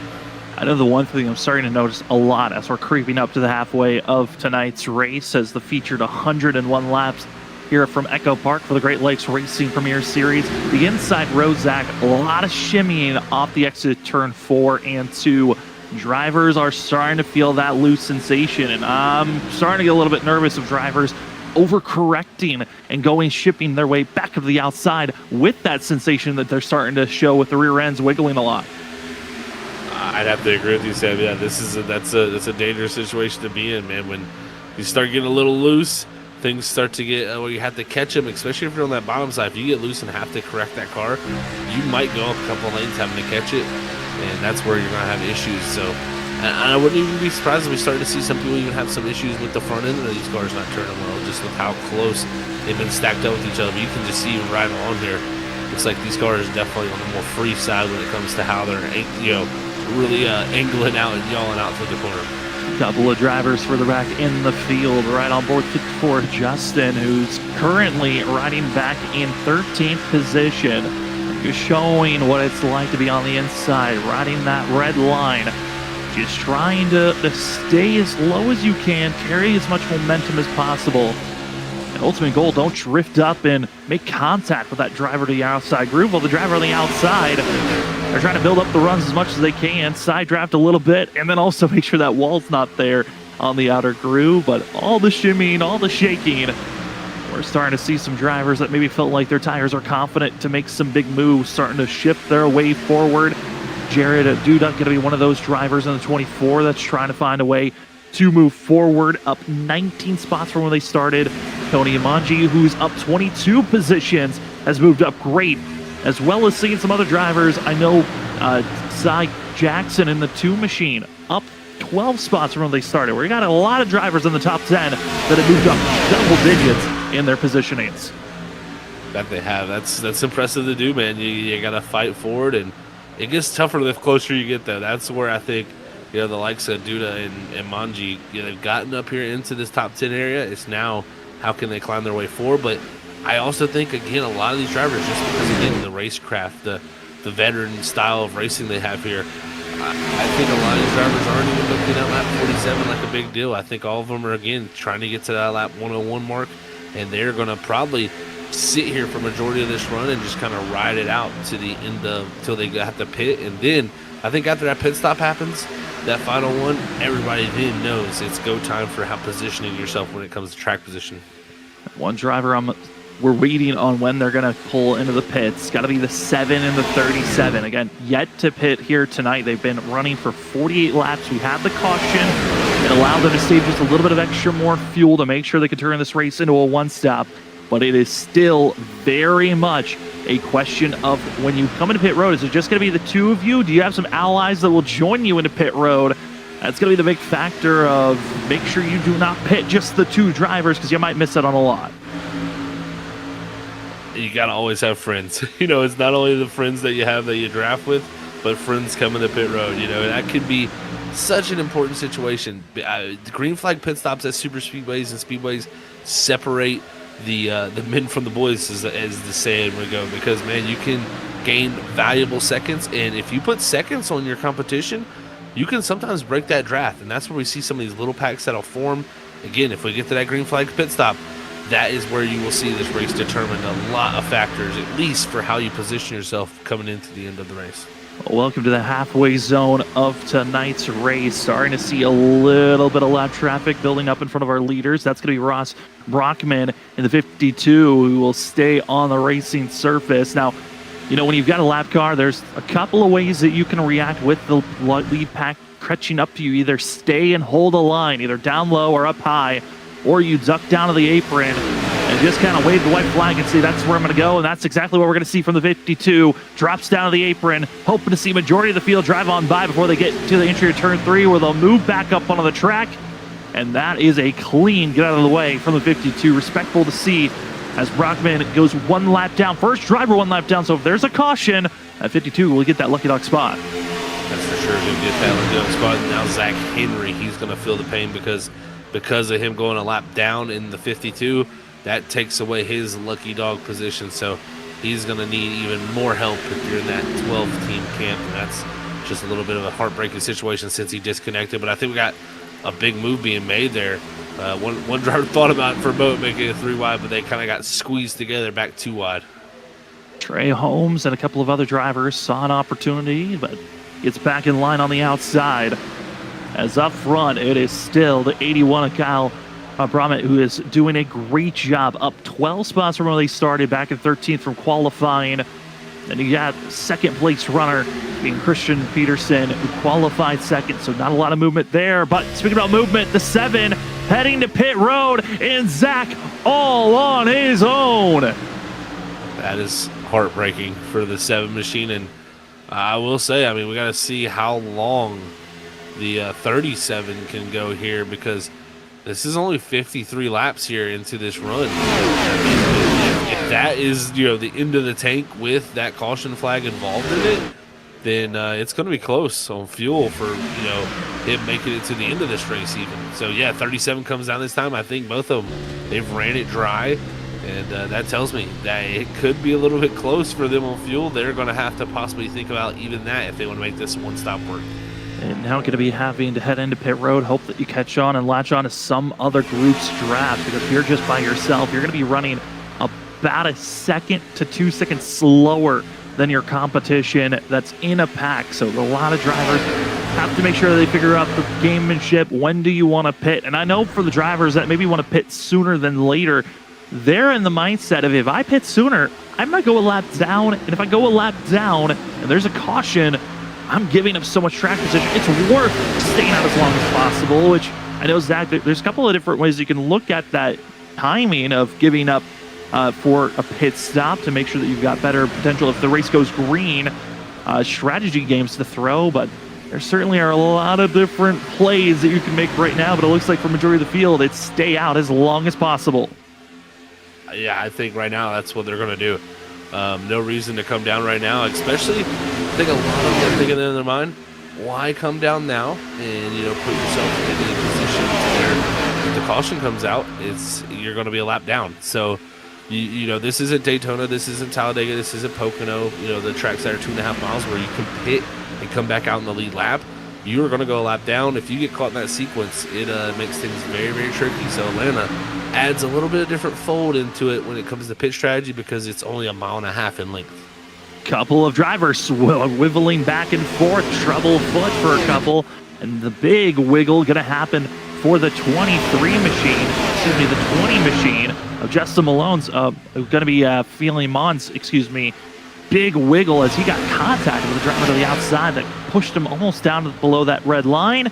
A: I know the one thing I'm starting to notice a lot as we're creeping up to the halfway of tonight's race, as the featured 101 laps here from Echo Park for the Great Lakes Racing Premier Series. The inside road, Zach, a lot of shimmying off the exit turn 4 and 2. Drivers are starting to feel that loose sensation, and I'm starting to get a little bit nervous of drivers overcorrecting and shipping their way back to the outside with that sensation that they're starting to show with the rear ends wiggling a lot.
B: I'd have to agree with you, Sam. Yeah, that's a dangerous situation to be in, man. When you start getting a little loose, things start to get where you have to catch them, especially if you're on that bottom side. If you get loose and have to correct that car, you might go up a couple lanes having to catch it, and that's where you're going to have issues. So, and I wouldn't even be surprised if we started to see some people even have some issues with the front end of these cars not turning well, just with how close they've been stacked up with each other. But you can just see right on here, looks like these cars are definitely on the more free side when it comes to how they're, really angling out and yawing out through the corner.
A: Couple of drivers further back in the field, right on board for Justin, who's currently riding back in 13th position, just showing what it's like to be on the inside, riding that red line, just trying to stay as low as you can, carry as much momentum as possible. And ultimate goal, don't drift up and make contact with that driver to the outside groove. While the driver on the outside are trying to build up the runs as much as they can, side draft a little bit, and then also make sure that wall's not there on the outer groove. But all the shimmying, all the shaking, we're starting to see some drivers that maybe felt like their tires are confident to make some big moves, starting to shift their way forward. Jared Duda going to be one of those drivers in the 24 that's trying to find a way to move forward, up 19 spots from where they started. Tony Imanji, who's up 22 positions, has moved up great, as well as seeing some other drivers. I know Cy Jackson in the 2 machine, up 12 spots from where they started. We got a lot of drivers in the top 10 that have moved up double digits in their positionings.
B: That they have. That's impressive to do, man. You got to fight forward, and it gets tougher the closer you get there. That's where I think, the likes of Duda and Manji, they've gotten up here into this top 10 area. It's now how can they climb their way forward. But I also think, again, a lot of these drivers, just because, again, the racecraft, the veteran style of racing they have here, I think a lot of these drivers aren't even looking at lap 47 like a big deal. I think all of them are, again, trying to get to that lap 101 mark, and they're going to probably sit here for majority of this run and just kind of ride it out to the end till they have to pit. And then I think after that pit stop happens, that final one, everybody then knows it's go time for how positioning yourself when it comes to track position.
A: One driver we're waiting on when they're going to pull into the pits. Got to be the 7 and the 37. Again, yet to pit here tonight. They've been running for 48 laps. We had the caution. It allowed them to save just a little bit of extra more fuel to make sure they could turn this race into a one-stop. But it is still very much a question of when you come into pit road, is it just going to be the 2 of you? Do you have some allies that will join you into pit road? That's going to be the big factor of make sure you do not pit just the 2 drivers, because you might miss out on a lot.
B: You got to always have friends. It's not only the friends that you have that you draft with, but friends coming to pit road. That could be such an important situation. The green flag pit stops at super speedways and speedways separate the men from the boys, as the saying would go, because, man, you can gain valuable seconds, and if you put seconds on your competition, you can sometimes break that draft, and that's where we see some of these little packs that'll form. Again, if we get to that green flag pit stop, that is where you will see this race determine a lot of factors, at least for how you position yourself coming into the end of the race.
A: Welcome to the halfway zone of tonight's race. Starting to see a little bit of lap traffic building up in front of our leaders. That's going to be Ross Brockman in the 52, who will stay on the racing surface. Now, You know, when you've got a lap car, there's a couple of ways that you can react with the lead pack catching up to you. Either stay and hold a line, either down low or up high, or you duck down to the apron and just kind of wave the white flag and say, that's where I'm going to go. And that's exactly what we're going to see from the 52. Drops down to the apron, hoping to see majority of the field drive on by before they get to the entry of turn 3, where they'll move back up onto the track. And that is a clean get out of the way from the 52. Respectful to see as Brockman goes one lap down. First driver one lap down, so if there's a caution, at 52 will get that lucky dog spot.
B: That's for sure going to get that lucky dog spot. And now Zach Henry, he's going to feel the pain because of him going a lap down in the 52. That takes away his lucky dog position, so he's going to need even more help if you're in that 12-team camp. And that's just a little bit of a heartbreaking situation since he disconnected. But I think we got a big move being made there. One driver thought about it for a moment, making it 3 wide, but they kind of got squeezed together back 2 wide.
A: Trey Holmes and a couple of other drivers saw an opportunity, but gets back in line on the outside. As up front, it is still the 81 of Kyle Bromett, who is doing a great job, up 12 spots from where they started, back in 13th from qualifying. Then you got second place runner being Christian Peterson, who qualified second, so not a lot of movement there. But speaking about movement, the 7 heading to pit road, and Zach all on his own.
B: That is heartbreaking for the 7 machine, and I will say, I mean, we got to see how long the 37 can go here, because this is only 53 laps here into this run. If that is, the end of the tank with that caution flag involved in it, then it's going to be close on fuel for, him making it to the end of this race even. So, yeah, 37 comes down this time. I think both of them, they've ran it dry, and that tells me that it could be a little bit close for them on fuel. They're going to have to possibly think about even that if they want to make this one-stop work.
A: And now going to be having to head into pit road, hope that you catch on and latch on to some other group's draft, because if you're just by yourself, you're going to be running about a second to 2 seconds slower than your competition that's in a pack. So a lot of drivers have to make sure they figure out the gamemanship. When do you want to pit? And I know for the drivers that maybe want to pit sooner than later, they're in the mindset of, if I pit sooner, I'm going to go a lap down. And if I go a lap down and there's a caution, I'm giving up so much track position. It's worth staying out as long as possible, which I know, Zach, there's a couple of different ways you can look at that timing of giving up for a pit stop to make sure that you've got better potential if the race goes green. Strategy games to throw, but there certainly are a lot of different plays that you can make right now, but it looks like for majority of the field, it's stay out as long as possible.
B: Yeah, I think right now that's what they're going to do. No reason to come down right now, especially, I think a lot of them are thinking in their mind, why come down now and, put yourself in a position where if the caution comes out, you're going to be a lap down. So, this isn't Daytona, this isn't Talladega, this isn't Pocono, the tracks that are 2.5 miles where you can pit and come back out in the lead lap. You are going to go a lap down. If you get caught in that sequence, it makes things very, very tricky. So Atlanta adds a little bit of different fold into it when it comes to pit strategy, because it's only 1.5 miles in length.
A: Couple of drivers wiggling back and forth, trouble foot for a couple, and the big wiggle going to happen for the 23 machine, the 20 machine of Justin Malone's going to be feeling Mons, big wiggle as he got contact with the driver to the outside that pushed him almost down to below that red line.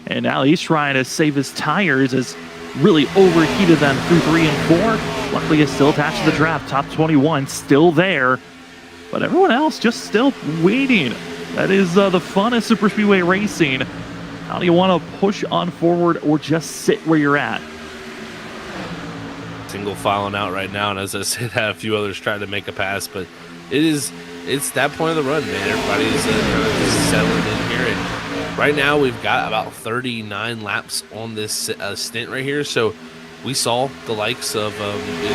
A: And now he's trying to save his tires as really overheated them through 3 and 4. Luckily, he's still attached to the draft. Top 21 still there, but everyone else just still waiting. That is the fun of Super Speedway racing. How do you want to push on forward or just sit where you're at?
B: Single filing out right now, and as I said, had a few others trying to make a pass, but it's that point of the run, man. Everybody's just settling in here, and right now we've got about 39 laps on this stint right here. So we saw the likes of 7 and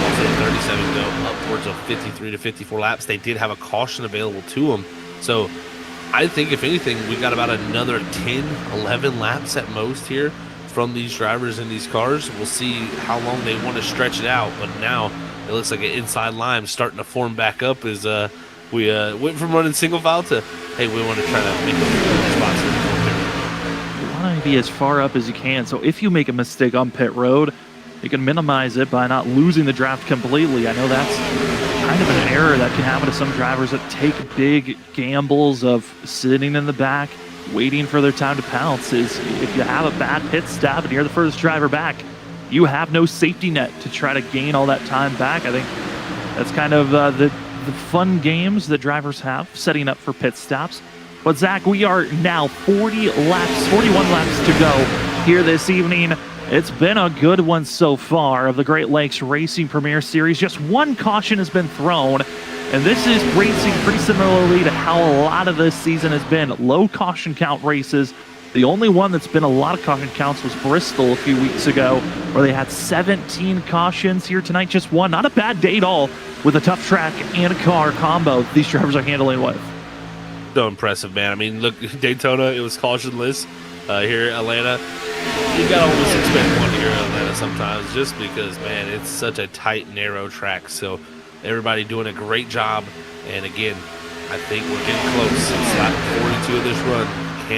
B: also 37 go upwards of 53 to 54 laps. They did have a caution available to them, so I think if anything, we've got about another 10, 11 laps at most here from these drivers in these cars. We'll see how long they want to stretch it out, but now it looks like an inside line starting to form back up as we went from running single file to, hey, we want to try to make a few spots in the field.
A: You want to be as far up as you can, so if you make a mistake on pit road, you can minimize it by not losing the draft completely. I know that's kind of an error that can happen to some drivers that take big gambles of sitting in the back, waiting for their time to pounce. Is if you have a bad pit stop and you're the first driver back, you have no safety net to try to gain all that time back. I think that's kind of the fun games that drivers have setting up for pit stops. But Zach, we are now 41 laps to go here this evening. It's been a good one so far of the Great Lakes Racing Premier Series. Just one caution has been thrown, and this is racing pretty similarly to how a lot of this season has been. Low caution count races. The only one that's been a lot of caution counts was Bristol a few weeks ago, where they had 17 cautions. Here tonight, just one. Not a bad day at all with a tough track and a car combo these drivers are handling with.
B: So impressive, man. I mean, look, Daytona, it was cautionless. Here at Atlanta, you got to almost expect one here in Atlanta sometimes, just because, man, it's such a tight, narrow track. So everybody doing a great job. And again, I think we're getting close. It's lap 42 of this run.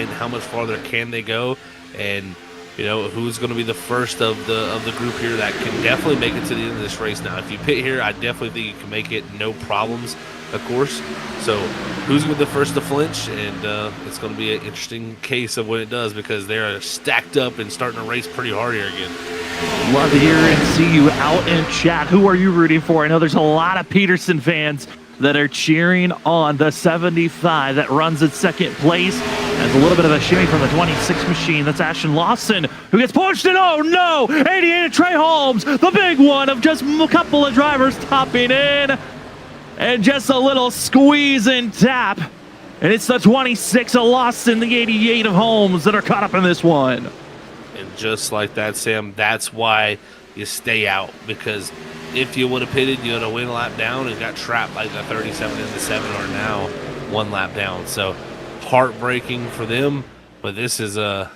B: How much farther can they go? And you know, who's going to be the first of the group here that can definitely make it to the end of this race. Now, if you pit here, I definitely think you can make it, no problems, of course. So who's going to be the first to flinch? And it's going to be an interesting case of when it does, because they're stacked up and starting to race pretty hard here again.
A: Love to hear and see you out in chat. Who are you rooting for? I know there's a lot of Peterson fans that are cheering on the 75 that runs in second place. There's a little bit of a shimmy from the 26 machine. That's Ashton Lawson, who gets pushed, and oh no! 88 of Trey Holmes, the big one of just a couple of drivers topping in. And just a little squeeze and tap. And it's the 26 of Lawson, the 88 of Holmes that are caught up in this one.
B: And just like that, Sam, that's why you stay out, because if you would have pitted, you would have went a lap down and got trapped like the 37 and the 7 are now one lap down. So heartbreaking for them, but this is a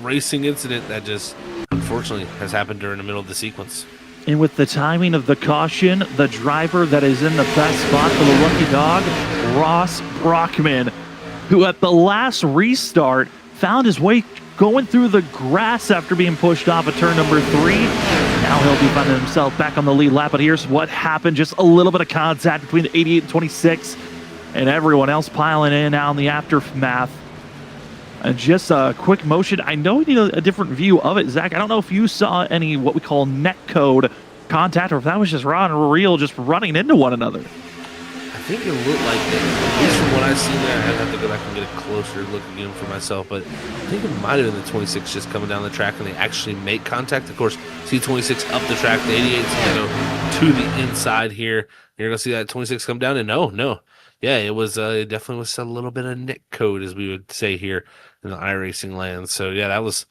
B: racing incident that just unfortunately has happened during the middle of the sequence.
A: And with the timing of the caution, the driver that is in the best spot for the lucky dog, Ross Brockman, who at the last restart found his way going through the grass after being pushed off at turn number 3. Now he'll be finding himself back on the lead lap, but here's what happened. Just a little bit of contact between the 88 and 26, and everyone else piling in now in the aftermath. And just a quick motion. I know we need a different view of it, Zach. I don't know if you saw any what we call net code contact, or if that was just raw and real, just running into one another.
B: I think it looked like it, at least from what I've seen there. I'd have to go back and get a closer look again for myself, but I think it might have been the 26 just coming down the track and they actually make contact. Of course, see 26 up the track, the 88 is going to go to the inside here. You're going to see that 26 come down, and no. Yeah, it was it definitely was a little bit of net code, as we would say here in the iRacing land. So yeah, that was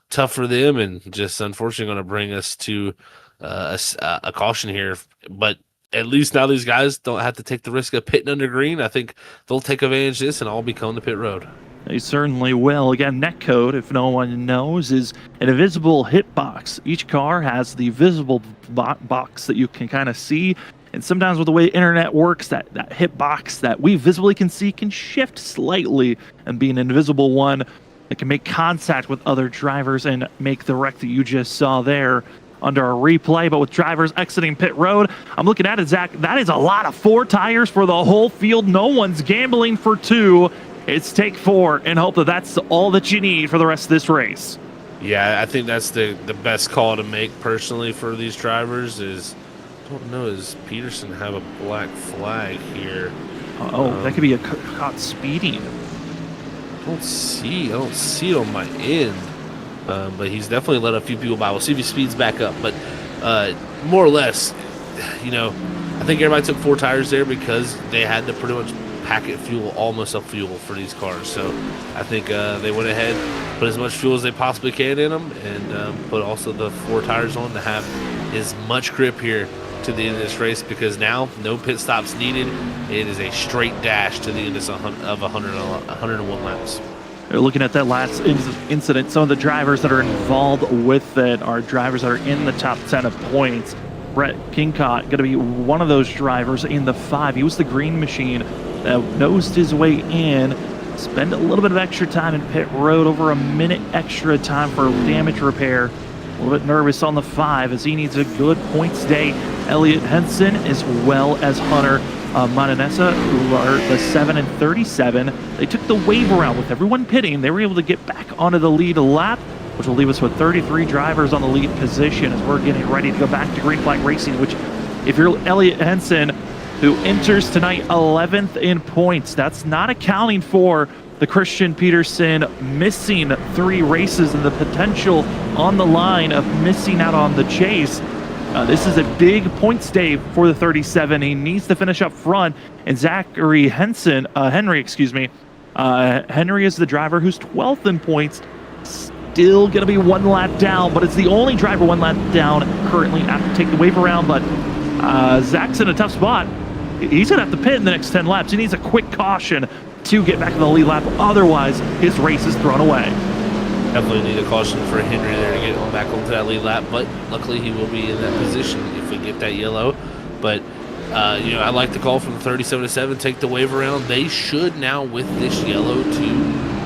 B: tough for them, and just unfortunately going to bring us to a caution here. But at least now these guys don't have to take the risk of pitting under green. I think they'll take advantage of this and all be coming to pit road.
A: They certainly will. Again, netcode, if no one knows, is an invisible hitbox. Each car has the visible box that you can kind of see. And sometimes with the way internet works, that hitbox that we visibly can see can shift slightly and be an invisible one that can make contact with other drivers and make the wreck that you just saw there under a replay. But with drivers exiting pit road, I'm looking at it, Zach, that is a lot of 4 tires for the whole field. No one's gambling for 2. It's take 4 and hope that that's all that you need for the rest of this race.
B: Yeah, I think that's the best call to make personally for these drivers. Is I don't know, does Peterson have a black flag here?
A: That could be a caught speeding.
B: I don't see it on my end. But he's definitely let a few people by. We'll see if he speeds back up. But more or less, you know, I think everybody took 4 tires there because they had to pretty much packet fuel, almost up fuel for these cars. So I think they went ahead, put as much fuel as they possibly can in them, and put also the 4 tires on to have as much grip here to the end of this race, because now no pit stops needed. It is a straight dash to the end of 101 laps.
A: They're looking at that last incident. Some of the drivers that are involved with it are drivers that are in the top 10 of points. Brett Kincott going to be one of those drivers in the 5. He was the green machine that nosed his way in. Spend a little bit of extra time in pit road, over a minute extra time for damage repair. A little bit nervous on the 5 as he needs a good points day Elliott Henson, as well as Hunter Mananessa, who are the 7 and 37. They took the wave around with everyone pitting. They were able to get back onto the lead lap, which will leave us with 33 drivers on the lead position as we're getting ready to go back to green flag racing, which if you're Elliott Henson, who enters tonight 11th in points, that's not accounting for the Christian Peterson missing 3 races and the potential on the line of missing out on the chase. This is a big points day for the 37. He needs to finish up front, and Henry is the driver who's 12th in points. Still going to be 1 lap down, but it's the only driver 1 lap down currently after take the wave around. But Zach's in a tough spot. He's going to have to pit in the next 10 laps. He needs a quick caution to get back in the lead lap. Otherwise, his race is thrown away.
B: Definitely need a caution for Henry there to get back onto that lead lap, but luckily he will be in that position if we get that yellow. But I like the call from the 37-7, take the wave around. They should now, with this yellow, to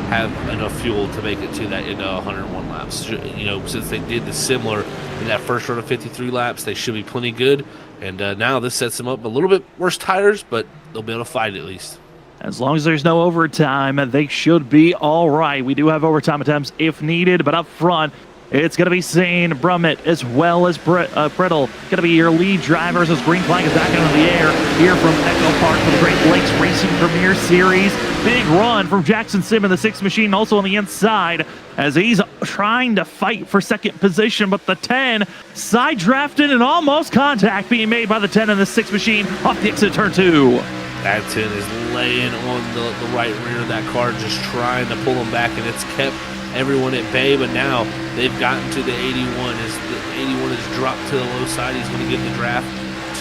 B: have enough fuel to make it to that into 101 laps. Since they did the similar in that first run of 53 laps, they should be plenty good. And now this sets them up a little bit worse tires, but they'll be able to fight at least.
A: As long as there's no overtime, they should be all right. We do have overtime attempts if needed, but up front, it's going to be Zane Brummett as well as Brittle. Going to be your lead drivers as green flag is back into the air here from Echo Park for the Great Lakes Racing Premier Series. Big run from Jackson Sim in the 6 machine, also on the inside, as he's trying to fight for second position, but the 10 side drafted and almost contact being made by the 10 in the 6 machine off the exit of turn 2.
B: That 10 is laying on the right rear of that car, just trying to pull them back, and it's kept everyone at bay. But now they've gotten to the 81. As the 81 is dropped to the low side, he's going to give the draft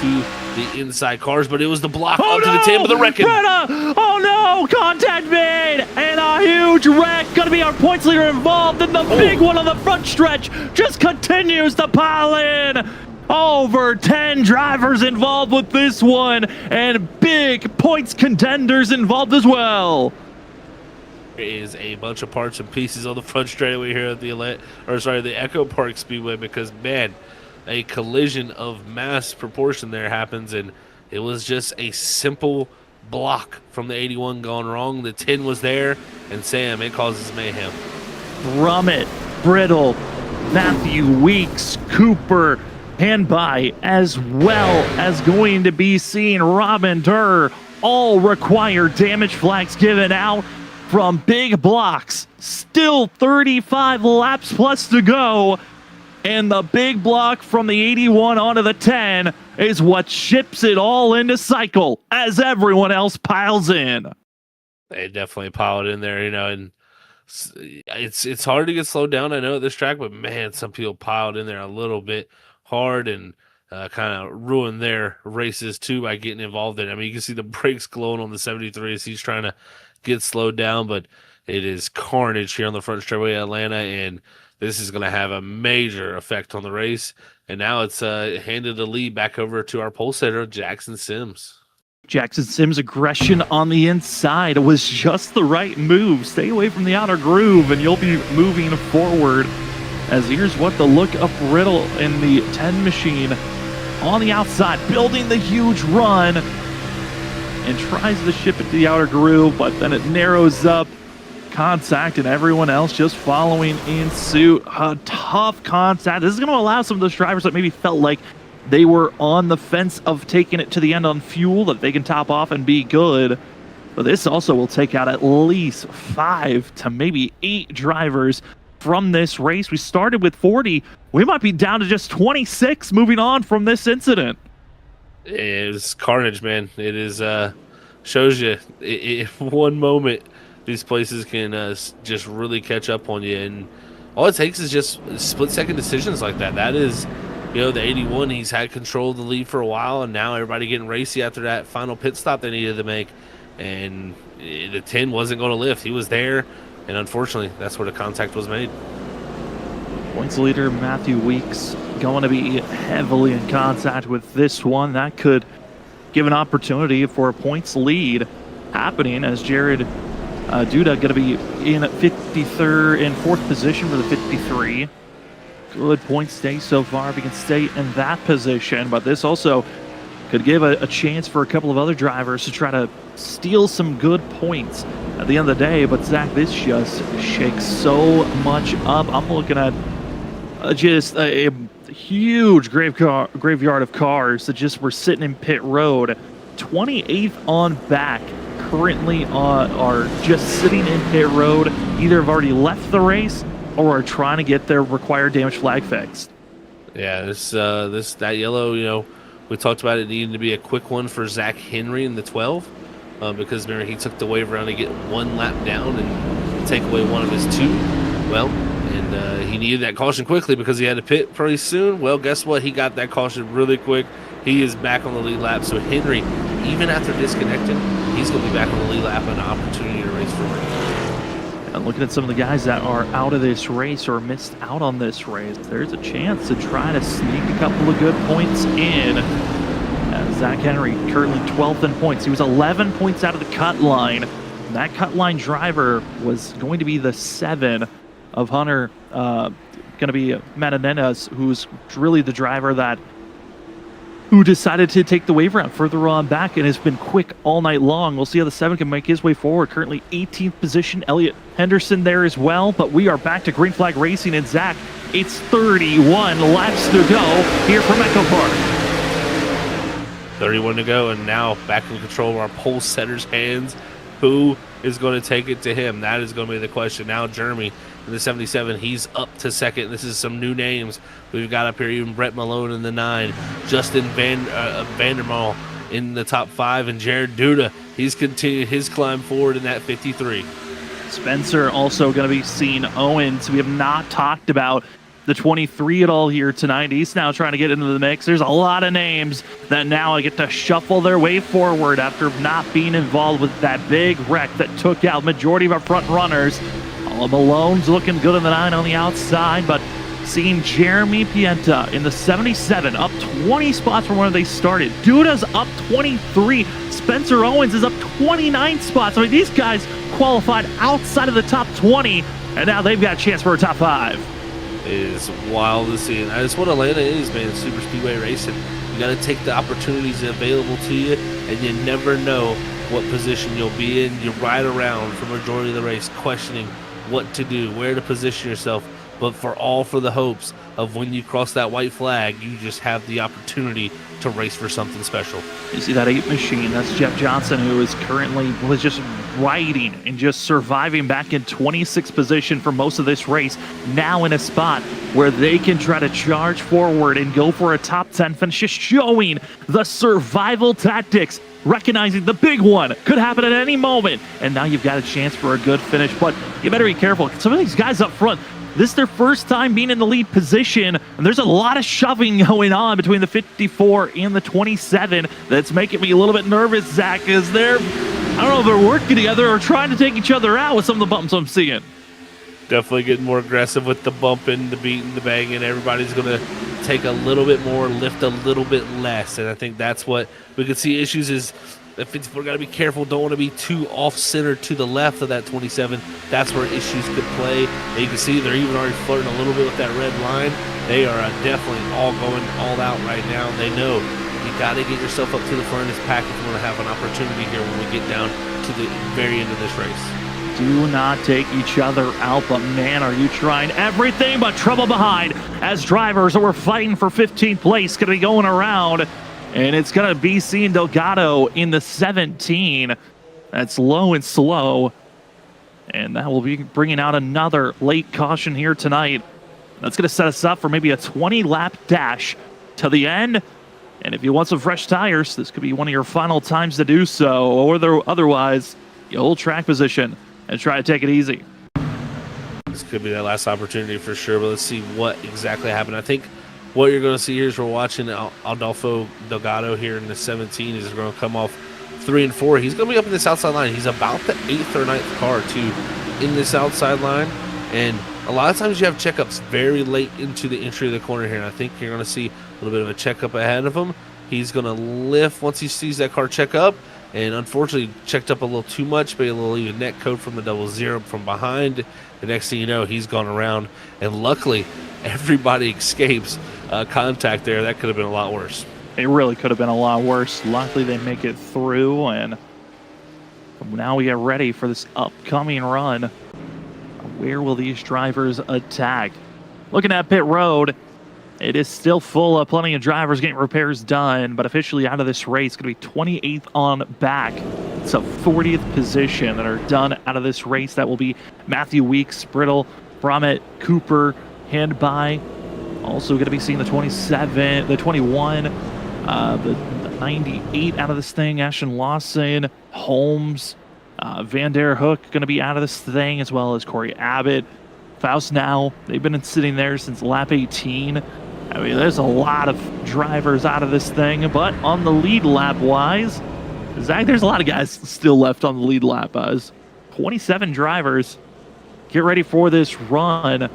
B: to the inside cars, but it was the block up to the 10 with the wrecking.
A: Oh no, contact made, and a huge wreck. Going to be our points leader involved, and the big one on the front stretch just continues to pile in. Over 10 drivers involved with this one, and big points contenders involved as well.
B: There is a bunch of parts and pieces on the front straightaway here at the Echo Park Speedway, because man, a collision of mass proportion there happens, and it was just a simple block from the 81 gone wrong. The 10 was there, and Sam, it causes mayhem.
A: Brummett, Brittle, Matthew Weeks, Cooper, and by, as well as going to be seeing Robin Durr, all require damage flags given out from big blocks. Still 35 laps plus to go, and the big block from the 81 onto the 10 is what ships it all into cycle as everyone else piles in.
B: They definitely piled in there, and it's hard to get slowed down, I know, at this track, but man, some people piled in there a little bit hard and kind of ruin their races too by getting involved in it. I mean, you can see the brakes glowing on the 73 as he's trying to get slowed down, but it is carnage here on the front straightaway at Atlanta, and this is going to have a major effect on the race. And now it's handed the lead back over to our pole setter, Jackson Sims.
A: Jackson Sims' aggression on the inside was just the right move. Stay away from the outer groove and you'll be moving forward. As here's what the look of Brittle in the 10 machine on the outside, building the huge run, and tries to ship it to the outer groove, but then it narrows up. Contact and everyone else just following in suit. A tough contact. This is going to allow some of those drivers that maybe felt like they were on the fence of taking it to the end on fuel that they can top off and be good. But this also will take out at least 5 to maybe 8 drivers from this race. We started with 40. We might be down to just 26 moving on from this incident.
B: It is carnage, man. It is shows you one moment these places can just really catch up on you, and all it takes is just split-second decisions like that. That is, the 81, he's had control of the lead for a while, and now everybody getting racy after that final pit stop they needed to make, and the 10 wasn't going to lift. He was there, and unfortunately, that's where the contact was made.
A: Points leader Matthew Weeks going to be heavily in contact with this one. That could give an opportunity for a points lead happening, as Jared Duda going to be in 53rd and 4th position for the 53. good point stay so far if he can stay in that position. But this also could give a chance for a couple of other drivers to try to steal some good points at the end of the day. But Zach, this just shakes so much up. I'm looking at just a huge graveyard of cars that just were sitting in pit road. 28th on back currently are just sitting in pit road, either have already left the race or are trying to get their required damage flag fixed.
B: Yeah, that yellow, we talked about it needing to be a quick one for Zach Henry in the 12, because remember he took the wave around to get one lap down and take away one of his two. Well, and he needed that caution quickly because he had to pit pretty soon. Well, guess what? He got that caution really quick. He is back on the lead lap. So Henry, even after disconnecting, he's going to be back on the lead lap and an opportunity to race forward.
A: And looking at some of the guys that are out of this race or missed out on this race, there's a chance to try to sneak a couple of good points in. Zach Henry currently 12th in points. He was 11 points out of the cut line. And that cut line driver was going to be the 7 of Hunter, going to be Matanenas, who's really the driver who decided to take the wave round further on back and has been quick all night long. We'll see how the 7 can make his way forward. Currently 18th position, Elliot Henderson there as well, but we are back to green flag racing, and Zach, it's 31 laps to go here from Echo Park.
B: 31 to go, and now back in control of our pole setter's hands. Who is going to take it to him? That is going to be the question. Now Jeremy in the 77, he's up to second. This is some new names we've got up here. Even Brett Malone in the 9, Justin Vandermaal in the top 5, and Jared Duda, he's continued his climb forward in that 53.
A: Spencer also going to be seeing Owens. We have not talked about the 23 at all here tonight. He's now trying to get into the mix. There's a lot of names that now get to shuffle their way forward after not being involved with that big wreck that took out majority of our front runners. Malone's looking good in the 9 on the outside, but seeing Jeremy Pienta in the 77 up 20 spots from where they started. Duda's up 23. Spencer Owens is up 29 spots. I mean, these guys qualified outside of the top 20, and now they've got a chance for a top 5.
B: It is wild to see, and that's what Atlanta is, man. Super Speedway racing. You got to take the opportunities available to you, and you never know what position you'll be in. You ride around for majority of the race questioning what to do, where to position yourself, but for the hopes of when you cross that white flag, you just have the opportunity to race for something special.
A: You see that 8 machine, that's Jeff Johnson, who is currently was just riding and just surviving back in 26th position for most of this race, now in a spot where they can try to charge forward and go for a top 10 finish, just showing the survival tactics, recognizing the big one could happen at any moment, and now you've got a chance for a good finish. But you better be careful. Some of these guys up front, this is their first time being in the lead position, and there's a lot of shoving going on between the 54 and the 27 that's making me a little bit nervous, Zach, as I don't know if they're working together or trying to take each other out with some of the bumps I'm seeing.
B: Definitely getting more aggressive with the bumping, the beating, the banging. Everybody's going to take a little bit more, lift a little bit less, and I think that's what we could see issues is the 54 got to be careful, don't want to be too off-center to the left of that 27. That's where issues could play. And you can see they're even already flirting a little bit with that red line. They are definitely all going all out right now. They know you got to get yourself up to the front of this pack if you want to have an opportunity here when we get down to the very end of this race.
A: Do not take each other out, but man, are you trying everything but trouble behind as drivers that were fighting for 15th place going to be going around. And it's going to be seeing Delgado in the 17. That's low and slow. And that will be bringing out another late caution here tonight. That's going to set us up for maybe a 20-lap dash to the end. And if you want some fresh tires, this could be one of your final times to do so. Or otherwise, you hold track position and try to take it easy.
B: This could be that last opportunity for sure, but let's see what exactly happened. I think what you're going to see here is we're watching Adolfo Delgado here in the 17. He's going to come off 3 and 4. He's going to be up in this outside line. He's about the 8th or 9th car, too, in this outside line. And a lot of times you have checkups very late into the entry of the corner here. And I think you're going to see a little bit of a checkup ahead of him. He's going to lift once he sees that car check up. and unfortunately checked up a little too much, but a little even net code from the double zero from behind. The next thing you know, he's gone around, and luckily everybody escapes contact there. That could have been a lot worse.
A: It really could have been a lot worse. Luckily, they make it through, and now we get ready for this upcoming run. Where will these drivers attack? Looking at pit road, it is still full of plenty of drivers getting repairs done, but officially out of this race, going to be 28th on back. It's a 40th position that are done out of this race. That will be Matthew Weeks, Brittle, Bromett, Cooper, Handby. Also going to be seeing the 27, the 21, the 98 out of this thing. Ashton Lawson, Holmes, Van Der Hook going to be out of this thing, as well as Corey Abbott. Faust now, they've been sitting there since lap 18. I mean, there's a lot of drivers out of this thing, but on the lead lap-wise, Zach, there's a lot of guys still left on the lead lap. 27 drivers. Get ready for this run.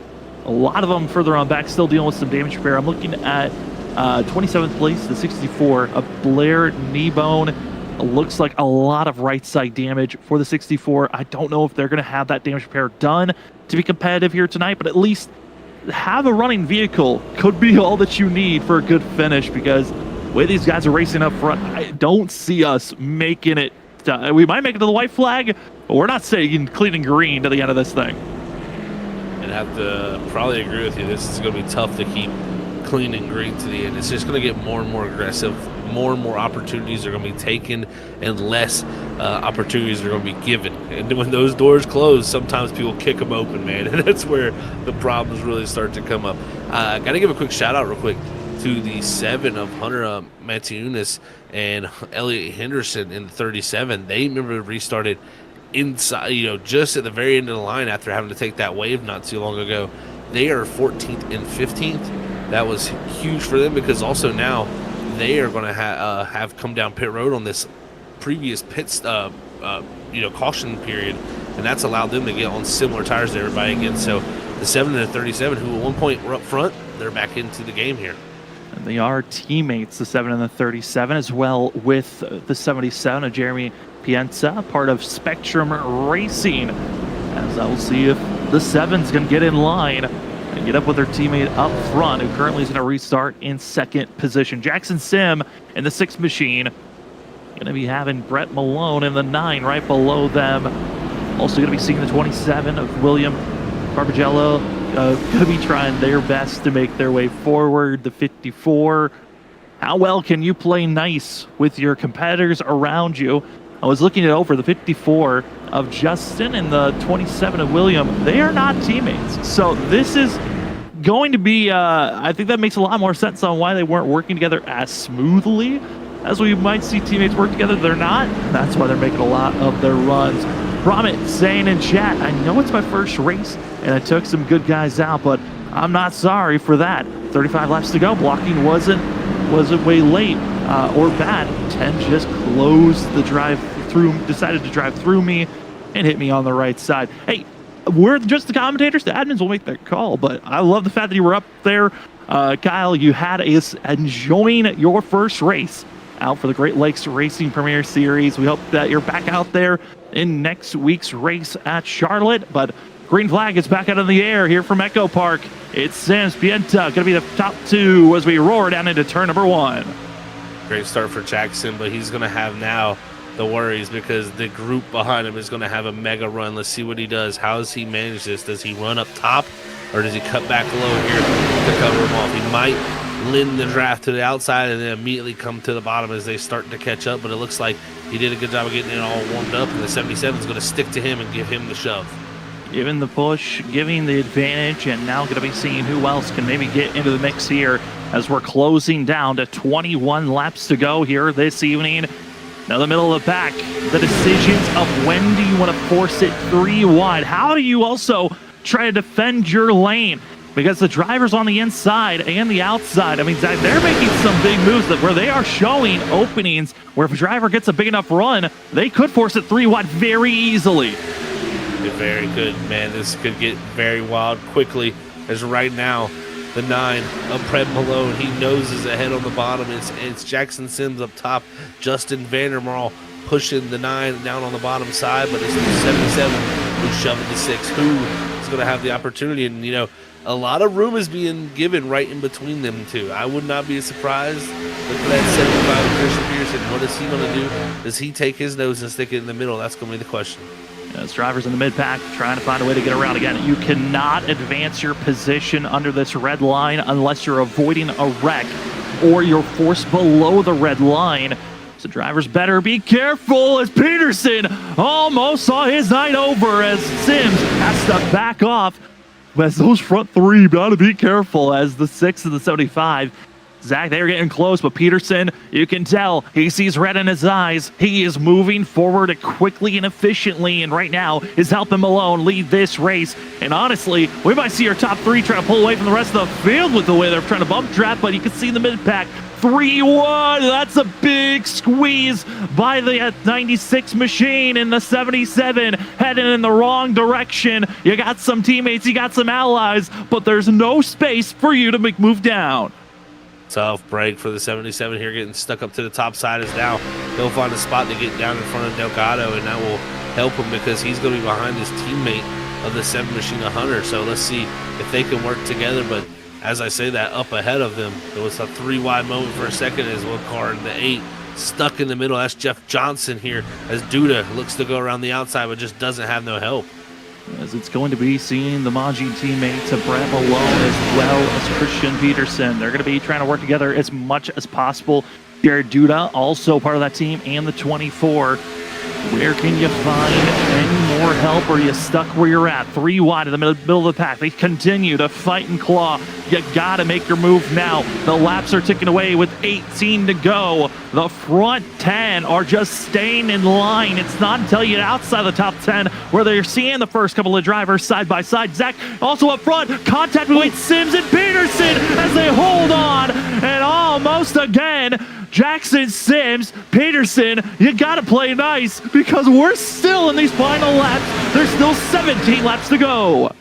A: A lot of them further on back still dealing with some damage repair. I'm looking at 27th place, the 64, a Blair Kneebone. Looks like a lot of right side damage for the 64. I don't know if they're going to have that damage repair done to be competitive here tonight, but at least have a running vehicle could be all that you need for a good finish, because the way these guys are racing up front, I don't see us making it. We might make it to the white flag, but we're not saying clean and green to the end of this thing.
B: And I have to probably agree with you. This is going to be tough to keep clean and green to the end. It's just going to get more and more aggressive. More and more opportunities are going to be taken, and less opportunities are going to be given. And when those doors close, sometimes people kick them open, man. And that's where the problems really start to come up. I got to give a quick shout out real quick to the 7 of Hunter Matiunas and Elliot Henderson in the 37. They remember restarted inside, just at the very end of the line after having to take that wave not too long ago. They are 14th and 15th. That was huge for them, because also now they are going to have come down pit road on this previous caution period, and that's allowed them to get on similar tires to everybody again. So the 7 and the 37, who at one point were up front, they're back into the game here.
A: And they are teammates, the 7 and the 37, as well with the 77 of Jeremy Pienta, part of Spectrum Racing. As I will see if the 7's going to get in line and get up with their teammate up front, who currently is going to restart in second position. Jackson Sim in the 6 machine. Going to be having Brett Malone in the 9 right below them. Also going to be seeing the 27 of William Barbagello. Going to be trying their best to make their way forward. The 54. How well can you play nice with your competitors around you? I was looking it over, the 54 of Justin and the 27 of William. They are not teammates. So this is going to be, I think that makes a lot more sense on why they weren't working together as smoothly as we might see teammates work together. They're not. That's why they're making a lot of their runs. Bromett saying in chat, I know it's my first race and I took some good guys out, but I'm not sorry for that. 35 laps to go. Blocking wasn't way late or bad. 10 just closed the drive through, decided to drive through me and hit me on the right side. Hey, we're just the commentators. The admins will make that call, but I love the fact that you were up there. Kyle, you had us enjoying your first race out for the Great Lakes Racing Premier Series. We hope that you're back out there in next week's race at Charlotte, but green flag is back out in the air here from Echo Park. It's Sims Pienta going to be the top 2 as we roar down into turn number 1.
B: Great start for Jackson, but he's going to have now the worries, because the group behind him is going to have a mega run. Let's see what he does. How does he manage this? Does he run up top, or does he cut back low here to cover him off? He might lend the draft to the outside and then immediately come to the bottom as they start to catch up, but it looks like he did a good job of getting it all warmed up, and the 77 is going to stick to him and give him the shove.
A: Giving the push, giving the advantage, and now going to be seeing who else can maybe get into the mix here as we're closing down to 21 laps to go here this evening. Now the middle of the pack, the decisions of when do you want to force it 3 wide? How do you also try to defend your lane? Because the drivers on the inside and the outside, I mean, they're making some big moves where they are showing openings where if a driver gets a big enough run, they could force it 3 wide very easily.
B: Very good, man. This could get very wild quickly, as right now the 9 of Pred Malone, he noses ahead on the bottom. It's Jackson Sims up top. Justin Vandermarl pushing the 9 down on the bottom side, but it's the 77 who's shoving the 6, who is going to have the opportunity. And, you know, a lot of room is being given right in between them two. I would not be surprised. Look at that 75 of Christian Peterson. What is he going to do? Does he take his nose and stick it in the middle? That's going to be the question.
A: As drivers in the mid-pack trying to find a way to get around again. You cannot advance your position under this red line unless you're avoiding a wreck or you're forced below the red line. So drivers better be careful as Peterson almost saw his night over as Sims has to back off. But as those front three, gotta be careful as the 6 and the 75. Zach, they're getting close, but Peterson, you can tell, he sees red in his eyes. He is moving forward quickly and efficiently, and right now is helping Malone lead this race. And honestly, we might see our top 3 try to pull away from the rest of the field with the way they're trying to bump trap, but you can see the mid-pack. 3-1, that's a big squeeze by the 96 machine, and the 77 heading in the wrong direction. You got some teammates, you got some allies, but there's no space for you to move down.
B: Tough break for the 77 here, getting stuck up to the top side as now he'll find a spot to get down in front of Delgado, and that will help him because he's going to be behind his teammate of the 7 machine, 100. So let's see if they can work together. But as I say that, up ahead of them, there was a 3 wide moment for a second as one car in the 8 stuck in the middle. That's Jeff Johnson here as Duda looks to go around the outside but just doesn't have no help.
A: As it's going to be seeing the Maji teammates of Brett Malone as well as Christian Peterson. They're going to be trying to work together as much as possible. Jared Duda, also part of that team, and the 24. Where can you find any more help, or are you stuck where you're at? 3 wide in the middle of the pack. They continue to fight and claw. You got to make your move now. The laps are ticking away with 18 to go. The front 10 are just staying in line. It's not until you get outside the top 10 where they're seeing the first couple of drivers side by side. Zach also up front, contact between Sims and Peterson as they hold on, and almost again, Jackson, Sims, Peterson, you got to play nice because we're still in these final laps. There's still 17 laps to go.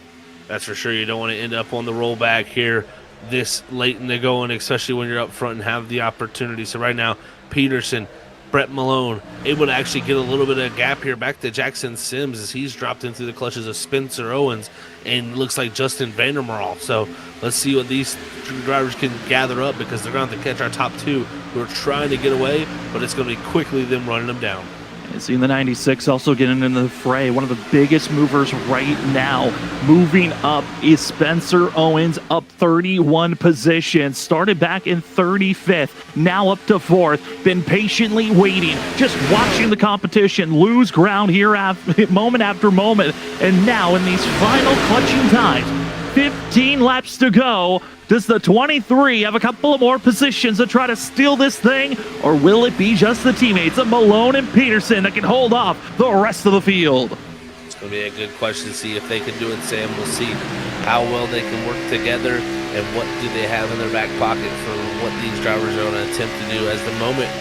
B: That's for sure. You don't want to end up on the rollback here this late in the going, especially when you're up front and have the opportunity. So right now, Peterson, Brett Malone, able to actually get a little bit of a gap here back to Jackson Sims as he's dropped into the clutches of Spencer Owens and looks like Justin Vandermeer. So let's see what these drivers can gather up because they're going to have to catch our top 2 who are trying to get away, but it's going to be quickly them running them down.
A: And seeing the 96 also getting into the fray. One of the biggest movers right now. Moving up is Spencer Owens, up 31 positions. Started back in 35th, now up to 4th. Been patiently waiting, just watching the competition lose ground here moment after moment. And now in these final clutching times, 15 laps to go. Does the 23 have a couple of more positions to try to steal this thing? Or will it be just the teammates of Malone and Peterson that can hold off the rest of the field?
B: It's going to be a good question to see if they can do it, Sam. We'll see how well they can work together and what do they have in their back pocket for what these drivers are going to attempt to do. As the moment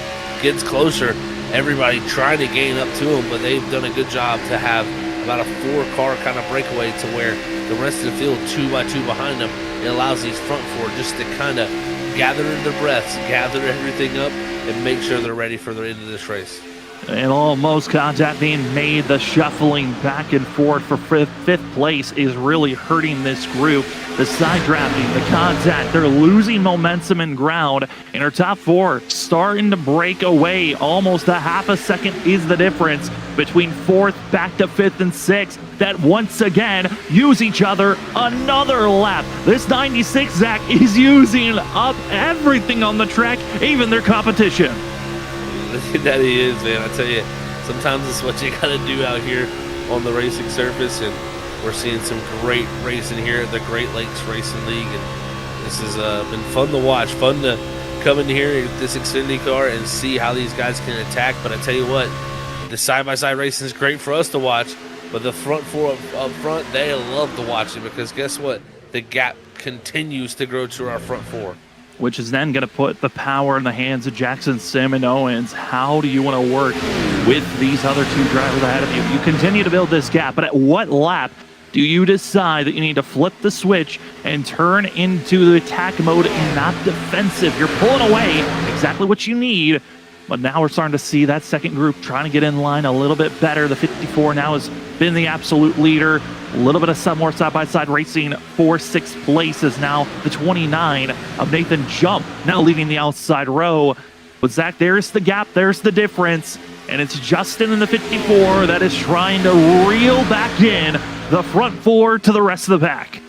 B: gets closer, everybody trying to gain up to them, but they've done a good job to have about a 4-car kind of breakaway to where the rest of the field 2 by 2 behind them. It allows these front 4 just to kind of gather their breaths, gather everything up, and make sure they're ready for the end of this race.
A: And almost contact being made. The shuffling back and forth for fifth place is really hurting this group. The side drafting, the contact, they're losing momentum and ground. And our top 4 starting to break away. Almost a half a second is the difference between 4th back to 5th and 6th that once again use each other another lap. This 96 Zach is using up everything on the track, even their competition.
B: That he is, man. I tell you, sometimes it's what you got to do out here on the racing surface, and we're seeing some great racing here at the Great Lakes Racing League, and this has been fun to watch, fun to come in here with this Xfinity car and see how these guys can attack. But I tell you what, the side-by-side racing is great for us to watch, but the front 4 up front, they love to watch it because guess what? The gap continues to grow to our front 4.
A: Which is then going to put the power in the hands of Jackson, Sim, and Owens. How do you want to work with these other 2 drivers ahead of you? You continue to build this gap, but at what lap do you decide that you need to flip the switch and turn into the attack mode and not defensive? You're pulling away exactly what you need But now we're starting to see that second group trying to get in line a little bit better. The 54 now has been the absolute leader. A little bit of more side-by-side racing for 6th place is now the 29 of Nathan Jump, now leading the outside row. But Zach, there's the gap, there's the difference, and it's Justin in the 54 that is trying to reel back in the front 4 to the rest of the pack.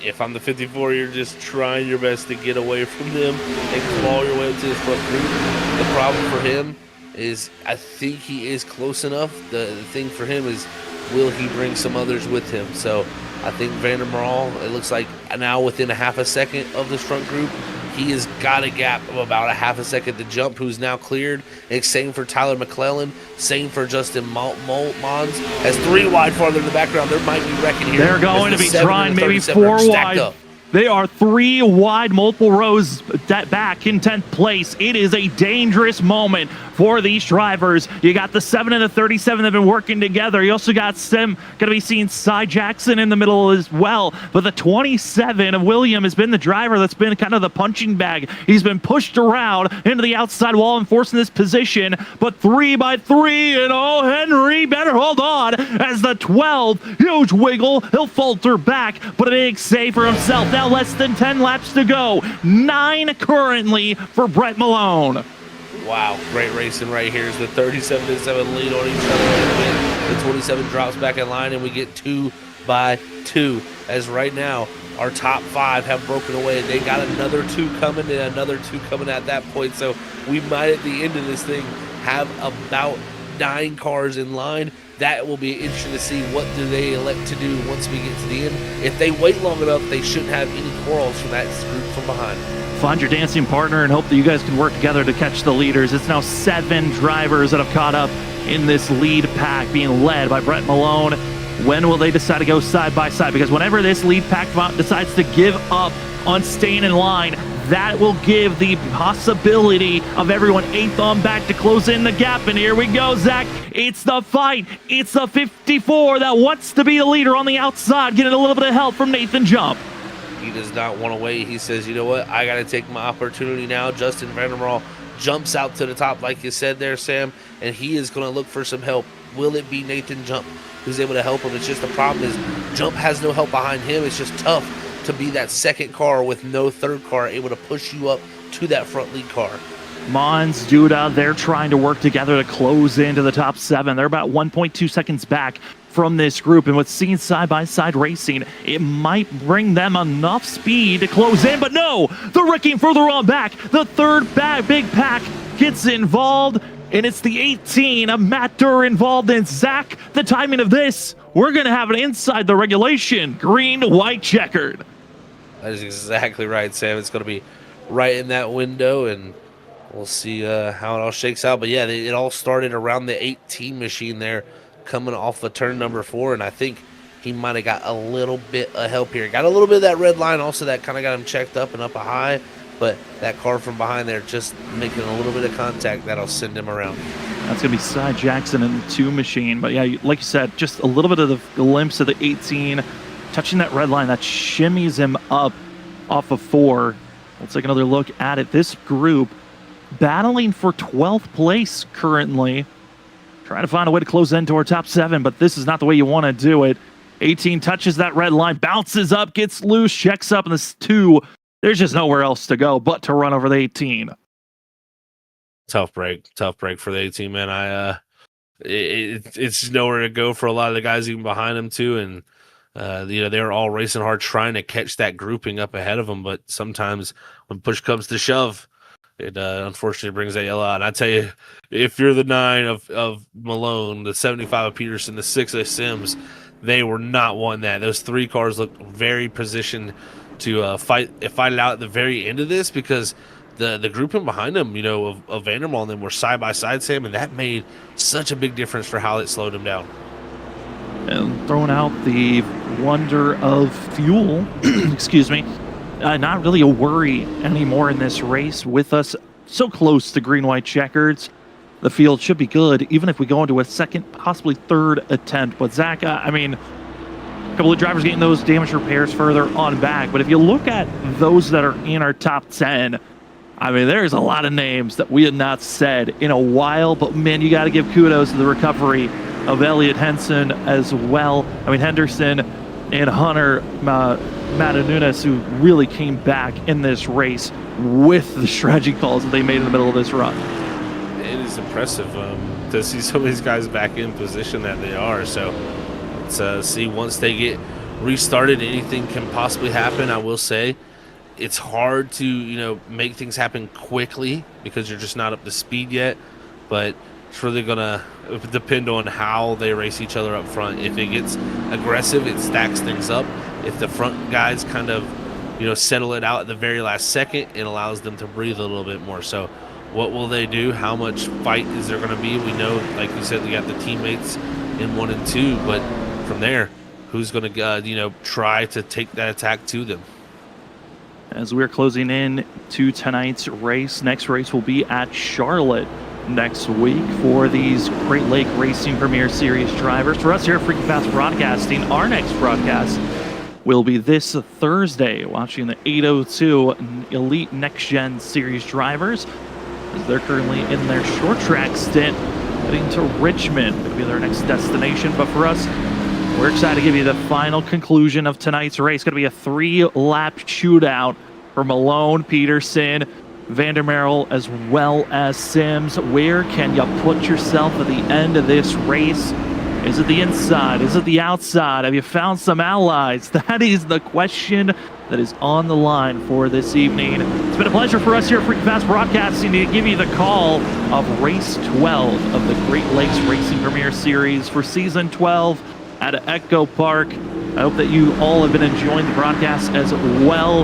B: If I'm the 54, you're just trying your best to get away from them and claw your way up to this front group. The problem for him is I think he is close enough. The thing for him is, will he bring some others with him? So I think Vandermeer, it looks like now within a half a second of this front group, he has got a gap of about a half a second to Jump, who's now cleared. And same for Tyler McClellan, same for Justin Mons. As 3 wide farther in the background, there might be wrecking here.
A: They're going to be trying maybe 4 wide.
B: Up.
A: They are 3 wide, multiple rows back in 10th place. It is a dangerous moment for these drivers. You got the 7 and the 37 that have been working together. You also got Sim going to be seeing Cy Jackson in the middle as well. But the 27 of William has been the driver that's been kind of the punching bag. He's been pushed around into the outside wall and forcing this position. But 3 by 3, and oh, Henry better hold on as the 12, huge wiggle. He'll falter back, but a big save for himself. Now less than 10 laps to go. 9 currently for Brett Malone.
B: Wow, great racing right here as the 37-7 lead on each other. The 27 drops back in line, and we get 2 by 2. As right now, our top 5 have broken away. They got another 2 coming and another 2 coming at that point. So we might, at the end of this thing, have about 9 cars in line. That will be interesting to see what do they elect to do once we get to the end. If they wait long enough, they shouldn't have any quarrels from that group from behind.
A: Find your dancing partner and hope that you guys can work together to catch the leaders. It's now 7 drivers that have caught up in this lead pack, being led by Brett Malone. When will they decide to go side by side? Because whenever this lead pack decides to give up on staying in line, that will give the possibility of everyone 8th on back to close in the gap. And here we go, Zach. It's the fight. It's the 54 that wants to be the leader on the outside, getting a little bit of help from Nathan Jump.
B: He does not want to wait. He says, you know what? I got to take my opportunity now. Justin Vandermeer jumps out to the top, like you said there, Sam, and he is going to look for some help. Will it be Nathan Jump who's able to help him? It's just the problem is Jump has no help behind him. It's just tough to be that second car with no third car able to push you up to that front lead car.
A: Mons, Duda, they're trying to work together to close into the top 7. They're about 1.2 seconds back from this group, and with seeing side-by-side racing, it might bring them enough speed to close in, but no! They're wrecking further on back. The third big pack gets involved, and it's the 18 of Matt Durr involved in. Zach, the timing of this, we're going to have it inside the regulation. Green, white, checkered.
B: That is exactly right, Sam. It's going to be right in that window, and we'll see how it all shakes out. But yeah, it all started around the 18 machine there, coming off of turn number 4, and I think he might have got a little bit of help here. Got a little bit of that red line also that kind of got him checked up and up a high, but that car from behind there just making a little bit of contact that'll send him around. That's
A: going to be Cy Jackson in the 2 machine, but yeah, like you said, just a little bit of the glimpse of the 18 touching that red line that shimmies him up off of 4. Let's take another look at it. This group battling for 12th place currently, trying to find a way to close into our top 7, but this is not the way you want to do it. 18 touches that red line, bounces up, gets loose, checks up, and this 2, there's just nowhere else to go but to run over the 18.
B: Tough break for the 18, man. It's nowhere to go for a lot of the guys even behind him too, and they're all racing hard trying to catch that grouping up ahead of them, but sometimes when push comes to shove, it unfortunately brings that yellow out. And I tell you, if you're the 9 of Malone, the 75 of Peterson, the 6 of Sims, they were not wanting that. Those 3 cars looked very positioned to fight it out at the very end of this, because the grouping behind them, of Vandermeer and them were side by side, Sam, and that made such a big difference for how it slowed them down.
A: And throwing out the wonder of fuel, excuse me, not really a worry anymore in this race with us so close to green, white, checkers. The field should be good, even if we go into a second, possibly third attempt. But Zach, a couple of drivers getting those damage repairs further on back. But if you look at those that are in our top 10, I mean, there's a lot of names that we had not said in a while, but man, you got to give kudos to the recovery of Elliott Henson as well. I mean, Henderson and Hunter Matanunas, who really came back in this race with the strategy calls that they made in the middle of this run.
B: It is impressive to see some of these guys back in position that they are. So let's see, once they get restarted, anything can possibly happen. I will say it's hard to make things happen quickly because you're just not up to speed yet, but it's really gonna depend on how they race each other up front. If it gets aggressive, it stacks things up. If the front guys kind of settle it out at the very last second, it allows them to breathe a little bit more. So what will they do? How much fight is there going to be? We know, like you said, we got the teammates in 1 and 2, but from there, who's going to try to take that attack to them?
A: As we're closing in to tonight's race, next race will be at Charlotte next week for these Great Lake Racing Premier Series drivers. For us here at Freaky Fast Broadcasting, our next broadcast will be this Thursday, watching the 802 Elite Next Gen Series drivers, as they're currently in their short track stint heading to Richmond. It'll be their next destination. But for us, we're excited to give you the final conclusion of tonight's race. Going to be a 3-lap shootout for Malone, Peterson, Vandermeerl, as well as Sims. Where can you put yourself at the end of this race? Is it the inside? Is it the outside? Have you found some allies? That is the question that is on the line for this evening. It's been a pleasure for us here at Freaky Fast Broadcasting to give you the call of race 12 of the Great Lakes Racing Premier Series for season 12 at Echo Park. I hope that you all have been enjoying the broadcast as well.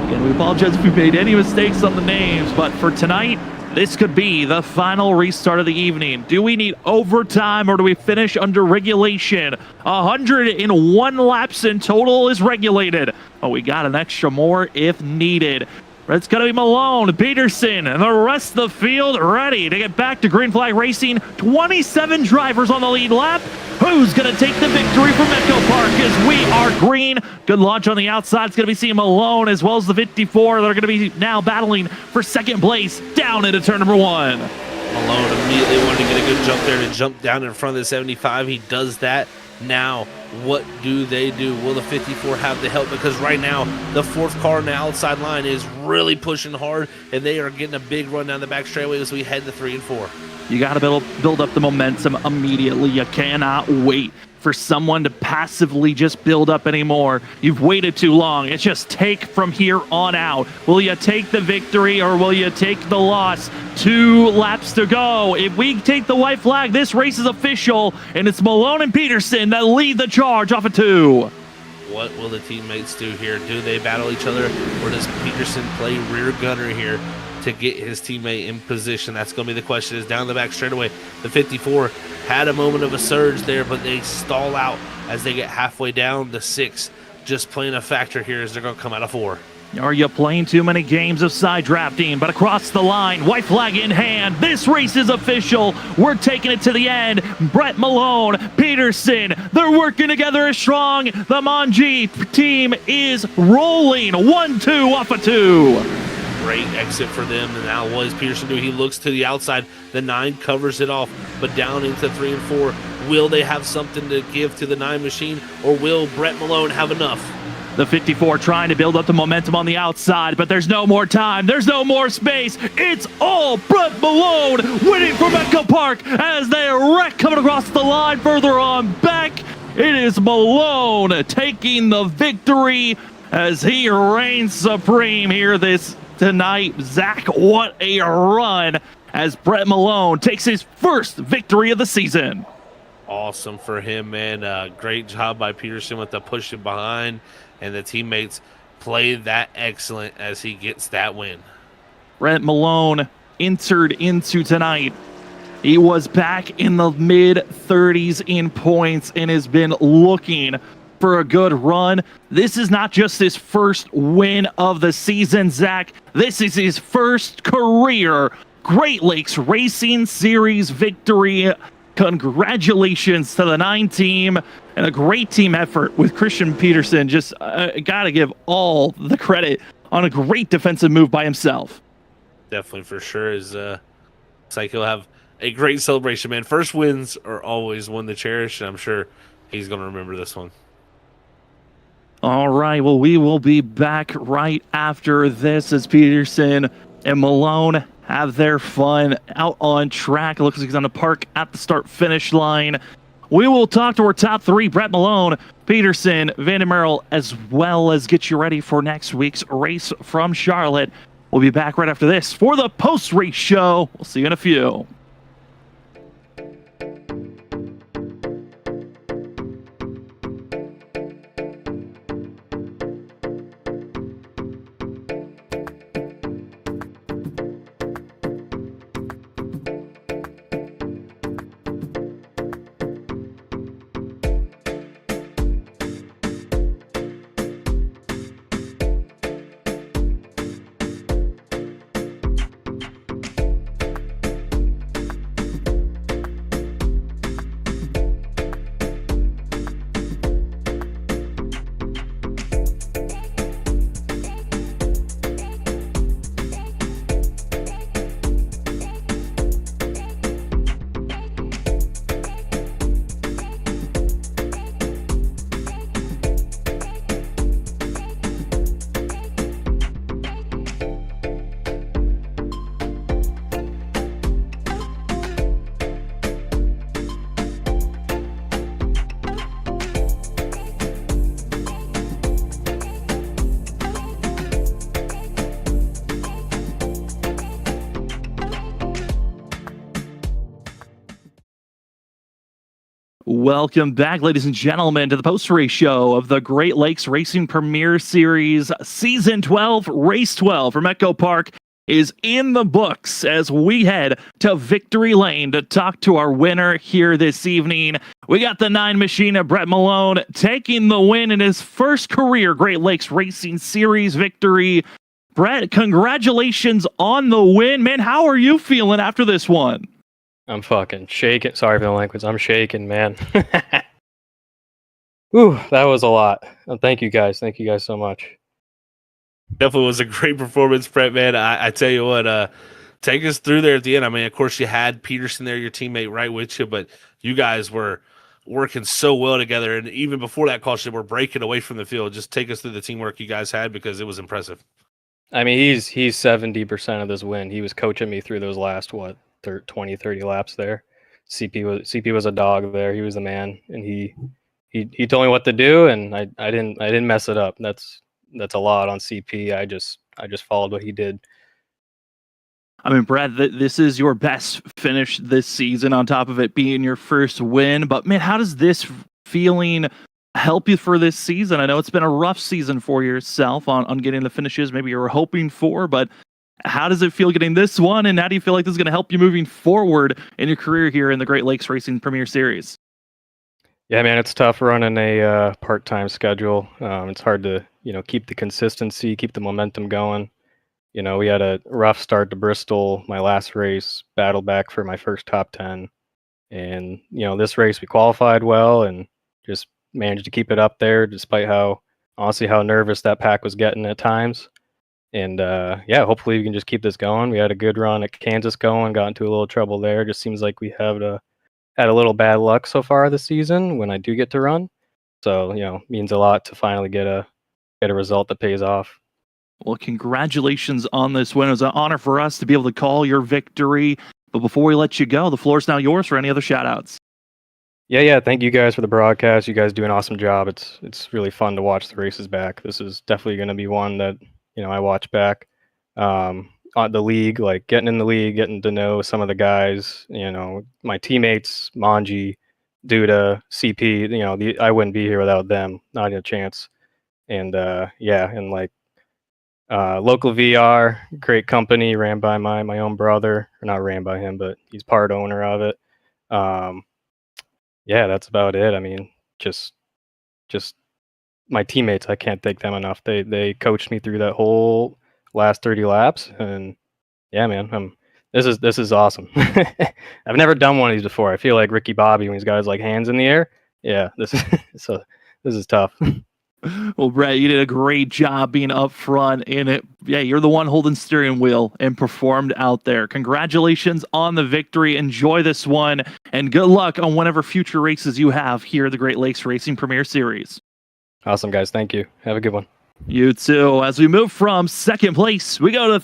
A: Again, we apologize if we made any mistakes on the names, but for tonight, this could be the final restart of the evening. Do we need overtime or do we finish under regulation? 101 laps in total is regulated. Oh, we got an extra more if needed. It's going to be Malone, Peterson, and the rest of the field ready to get back to Green Flag Racing. 27 drivers on the lead lap. Who's going to take the victory from Echo Park as we are green? Good launch on the outside. It's going to be seeing Malone as well as the 54. They're going to be now battling for second place down into turn number 1.
B: Malone immediately wanted to get a good jump there to jump down in front of the 75. He does that. Now, what do they do? Will the 54 have the help? Because right now, the 4th car on the outside line is really pushing hard, and they are getting a big run down the back straightaway as we head to 3 and 4.
A: You got to build up the momentum immediately. You cannot wait for someone to passively just build up anymore. You've waited too long. It's just take from here on out. Will you take the victory or will you take the loss? 2 laps to go. If we take the white flag, this race is official, and it's Malone and Peterson that lead the charge off of 2.
B: What will the teammates do here? Do they battle each other, or does Peterson play rear gunner here to get his teammate in position? That's going to be the question. Is down the back straightaway. The 54 had a moment of a surge there, but they stall out as they get halfway down. The 6 just playing a factor here as they're going to come out of 4.
A: Are you playing too many games of side drafting? But across the line, white flag in hand, this race is official. We're taking it to the end. Brett Malone, Peterson, they're working together as strong. The Manji team is rolling. 1-2 off of 2.
B: Great exit for them. And now what does Peterson do? He looks to the outside. The 9 covers it off, but down into 3 and 4. Will they have something to give to the 9 machine, or will Brett Malone have enough?
A: The 54 trying to build up the momentum on the outside, but there's no more time. There's no more space. It's all Brett Malone winning from Echo Park as they wreck coming across the line further on back. It is Malone taking the victory as he reigns supreme here tonight. Zach, what a run as Brett Malone takes his first victory of the season.
B: Awesome for him, man. Great job by Peterson with the pushing behind, and the teammates played that excellent as he gets that win.
A: Brett Malone entered into tonight. He was back in the mid-30s in points and has been looking for a good run. This is not just his first win of the season, Zach. This is his first career Great Lakes Racing Series victory. Congratulations to the 9 team and a great team effort with Christian Peterson. Just got to give all the credit on a great defensive move by himself.
B: Definitely for sure. It's like he'll have a great celebration, man. First wins are always one to cherish, and I'm sure he's going to remember this one.
A: All right, well, we will be back right after this as Peterson and Malone have their fun out on track. It looks like he's on the park at the start-finish line. We will talk to our top three, Brett Malone, Peterson, Van Merrill, as well as get you ready for next week's race from Charlotte. We'll be back right after this for the post-race show. We'll see you in a few. Welcome back, ladies and gentlemen, to the post-race show of the Great Lakes Racing Premier Series Season 12, Race 12 from Echo Park is in the books as we head to Victory Lane to talk to our winner here this evening. We got the 9 machine of Brett Malone taking the win in his first career Great Lakes Racing Series victory. Brett, congratulations on the win. Man, how are you feeling after this one?
C: I'm fucking shaking. Sorry for the language. I'm shaking, man. Whew, that was a lot. Thank you guys. Thank you guys so much.
B: Definitely was a great performance, Brett, man. I tell you what, take us through there at the end. I mean, of course, you had Peterson there, your teammate, right with you, but you guys were working so well together. And even before that caution, we're breaking away from the field. Just take us through the teamwork you guys had because it was impressive.
C: I mean, he's 70% of this win. He was coaching me through those last, 20, 30 laps there. CP was a dog there. He was the man, and he told me what to do, and I didn't mess it up. That's a lot on CP. I just followed what he did.
A: I mean, Brad, this is your best finish this season on top of it being your first win. But man, how does this feeling help you for this season? I know it's been a rough season for yourself on getting the finishes maybe you were hoping for, but how does it feel getting this one? And how do you feel like this is going to help you moving forward in your career here in the Great Lakes Racing Premier Series?
C: Yeah, man, it's tough running a part-time schedule. It's hard to, keep the consistency, keep the momentum going. We had a rough start to Bristol, my last race, battled back for my first top 10. And, this race we qualified well and just managed to keep it up there despite how nervous that pack was getting at times. And hopefully we can just keep this going. We had a good run at Kansas going, got into a little trouble there. Just seems like we have had a little bad luck so far this season when I do get to run. So, means a lot to finally get a result that pays off.
A: Well, congratulations on this win. It was an honor for us to be able to call your victory. But before we let you go, the floor is now yours for any other shout-outs.
C: Yeah. Thank you guys for the broadcast. You guys do an awesome job. It's really fun to watch the races back. This is definitely going to be one that I watch back. On the league, like getting in the league, getting to know some of the guys. My teammates, Manji, Duda, CP. I wouldn't be here without them. Not a chance. And local VR, great company, ran by my own brother, or not ran by him, but he's part owner of it. That's about it. I mean, just my teammates, I can't thank them enough. They coached me through that whole last 30 laps, and yeah, man, this is awesome. I've never done one of these before. I feel like Ricky Bobby when he's got his hands in the air. Yeah, this is tough.
A: Well, Brett, you did a great job being up front in it. Yeah, you're the one holding steering wheel and performed out there. Congratulations on the victory. Enjoy this one, and good luck on whatever future races you have here at the Great Lakes Racing Premier Series.
C: Awesome, guys. Thank you. Have a good one.
A: You too. As we move from second place, we go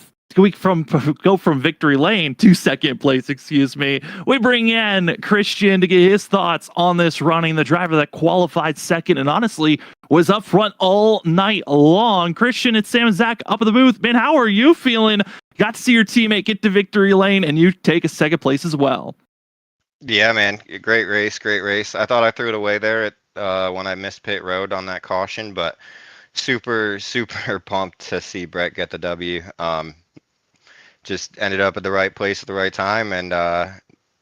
A: from victory lane to second place, excuse me. We bring in Christian to get his thoughts on this running, the driver that qualified second and honestly was up front all night long. Christian, it's Sam and Zach up at the booth. Man, how are you feeling? Got to see your teammate get to victory lane and you take a second place as well.
D: Yeah, man. Great race. I thought I threw it away there when I missed pit road on that caution, but super pumped to see Brett get the W. Just ended up at the right place at the right time, and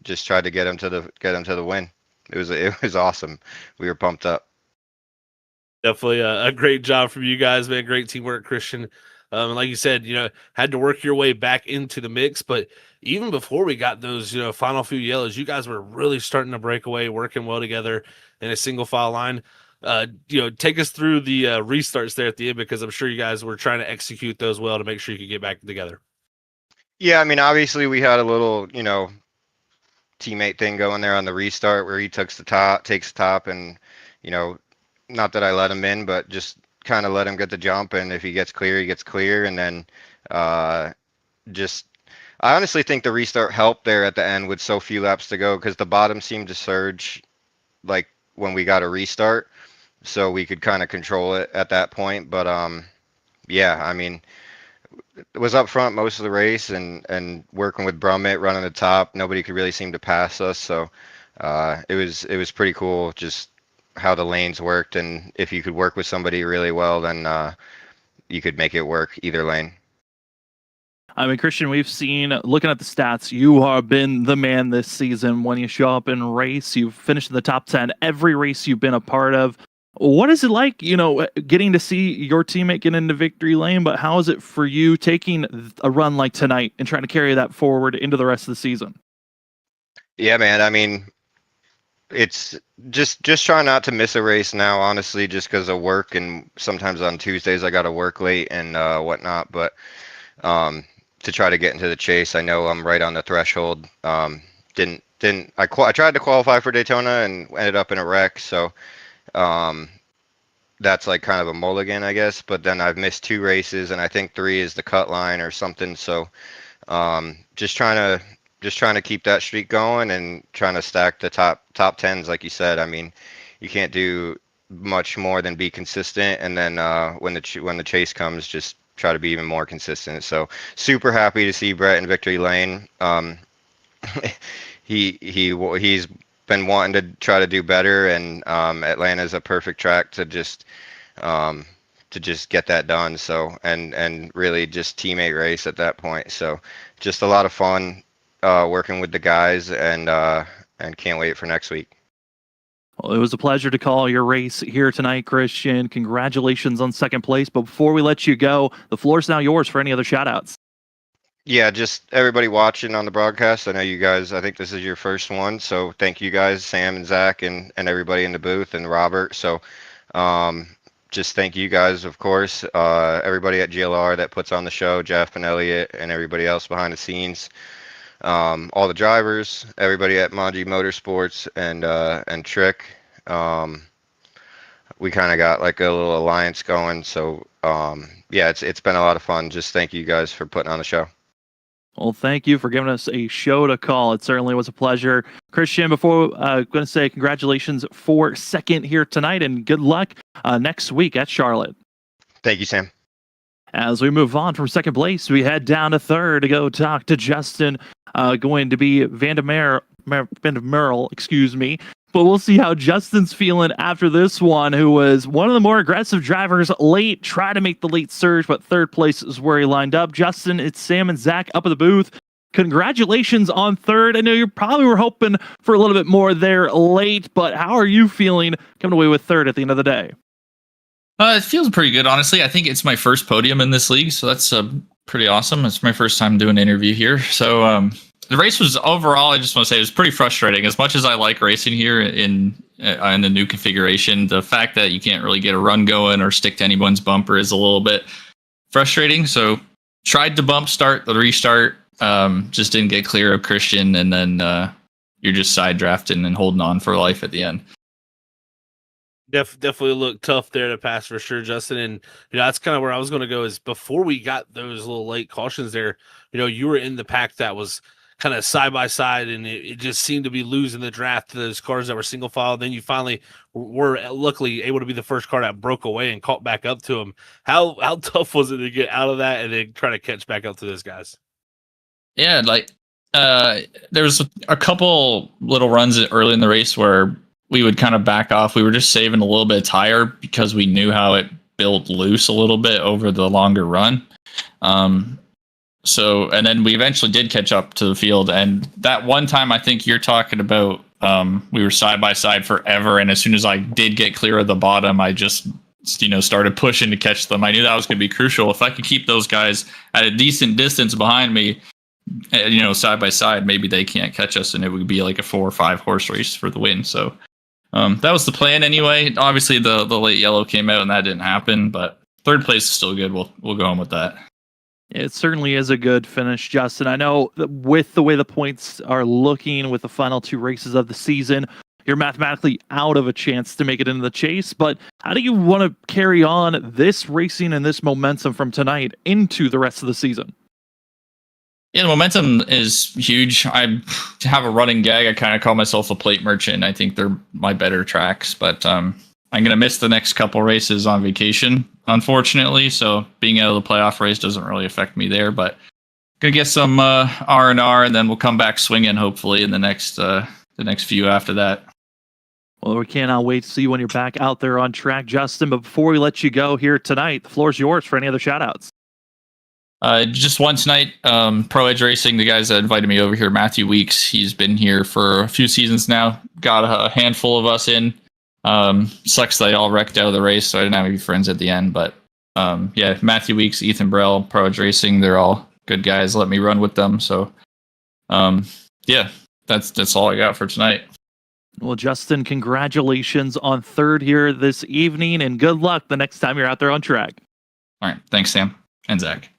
D: just tried to get him to the win. It was awesome. We were pumped up.
B: Definitely a great job from you guys, man. Great teamwork, Christian. And like you said, had to work your way back into the mix, but even before we got those, final few yellows, you guys were really starting to break away, working well together in a single file line. Take us through the restarts there at the end, because I'm sure you guys were trying to execute those well to make sure you could get back together.
D: Yeah, I mean, obviously we had a little, teammate thing going there on the restart where he takes the top, and, not that I let him in, but just kind of let him get the jump, and if he gets clear, he gets clear, and then I honestly think the restart helped there at the end with so few laps to go, because the bottom seemed to surge like when we got a restart, so we could kind of control it at that point. But yeah, I mean, it was up front most of the race, and working with Brummett running the top, nobody could really seem to pass us. So it was pretty cool just how the lanes worked, and if you could work with somebody really well, then you could make it work either lane.
A: I mean, Christian, we've seen, looking at the stats, you have been the man this season. When you show up in race, you've finished in the top 10 every race you've been a part of. What is it like, getting to see your teammate get into victory lane, but how is it for you taking a run like tonight and trying to carry that forward into the rest of the season?
D: Yeah, man. I mean, it's just trying not to miss a race now, honestly, just because of work, and sometimes on Tuesdays I got to work late and whatnot. But to try to get into the chase, I know I'm right on the threshold. I tried to qualify for Daytona and ended up in a wreck, so that's like kind of a mulligan, I guess. But then I've missed 2 races, and I think 3 is the cut line or something. So just trying to keep that streak going and trying to stack the top tens, like you said. I mean, you can't do much more than be consistent, and then when the chase comes, just try to be even more consistent. So super happy to see Brett in victory lane. He's been wanting to try to do better, and Atlanta's a perfect track to just get that done. So and really just teammate race at that point. So just a lot of fun working with the guys, and can't wait for next week.
A: Well, it was a pleasure to call your race here tonight, Christian. Congratulations on second place. But before we let you go, the floor is now yours for any other shout-outs.
D: Yeah, just everybody watching on the broadcast. I know you guys, I think this is your first one, so thank you guys, Sam and Zach, and everybody in the booth, and Robert. So just thank you guys, of course, everybody at GLR that puts on the show, Jeff and Elliot, and everybody else behind the scenes. All the drivers, everybody at Manji Motorsports, and Trick. We kind of got like a little alliance going. So yeah, it's been a lot of fun. Just thank you guys for putting on the show.
A: Well, thank you for giving us a show to call. It certainly was a pleasure. Christian, before I'm going to say congratulations for second here tonight, and good luck next week at Charlotte.
D: Thank you, Sam.
A: As we move on from second place, we head down to third to go talk to Justin, going to be Van der Merle, excuse me. But we'll see how Justin's feeling after this one, who was one of the more aggressive drivers late, tried to make the late surge, but third place is where he lined up. Justin, it's Sam and Zach up at the booth. Congratulations on third. I know you probably were hoping for a little bit more there late, but how are you feeling coming away with third at the end of the day?
E: It feels pretty good, honestly. I think it's my first podium in this league, so that's pretty awesome. It's my first time doing an interview here. So the race was overall, I just want to say, it was pretty frustrating. As much as I like racing here in in the new configuration. The fact that you can't really get a run going or stick to anyone's bumper is a little bit frustrating. So tried to bump start the restart, just didn't get clear of Christian, and then you're just side drafting and holding on for life at the end.
B: Definitely looked tough there to pass for sure, Justin. And that's kind of where I was going to go. Is before we got those little late cautions there, you were in the pack that was kind of side by side, and it just seemed to be losing the draft to those cars that were single file. Then you finally were luckily able to be the first car that broke away and caught back up to them. How tough was it to get out of that and then try to catch back up to those guys?
E: Yeah, there was a couple little runs early in the race where we would kind of back off. We were just saving a little bit of tire because we knew how it built loose a little bit over the longer run. And then we eventually did catch up to the field. And that one time I think you're talking about, we were side by side forever. And as soon as I did get clear of the bottom, I just, started pushing to catch them. I knew that was going to be crucial. If I could keep those guys at a decent distance behind me, side by side, maybe they can't catch us, and it would be like a 4 or 5 horse race for the win. So that was the plan anyway. Obviously, the late yellow came out, and that didn't happen. But third place is still good. We'll go on with that.
A: It certainly is a good finish, Justin. I know that with the way the points are looking with the final 2 races of the season, you're mathematically out of a chance to make it into the chase. But how do you want to carry on this racing and this momentum from tonight into the rest of the season?
E: Yeah, the momentum is huge. I have a running gag. I kind of call myself a plate merchant. I think they're my better tracks, but I'm going to miss the next couple races on vacation, unfortunately. So being out of the playoff race doesn't really affect me there, but going to get some R&R, and then we'll come back swinging, hopefully, in the next few after that.
A: Well, we cannot wait to see you when you're back out there on track, Justin. But before we let you go here tonight, the floor is yours for any other shout-outs.
E: Just one tonight, Pro Edge Racing, the guys that invited me over here, Matthew Weeks, he's been here for a few seasons now, got a handful of us in. Sucks they all wrecked out of the race, so I didn't have any friends at the end, but yeah, Matthew Weeks, Ethan Brell, Pro Edge Racing, they're all good guys, let me run with them, so yeah, that's all I got for tonight.
A: Well, Justin, congratulations on third here this evening, and good luck the next time you're out there on track.
E: All right, thanks, Sam and Zach.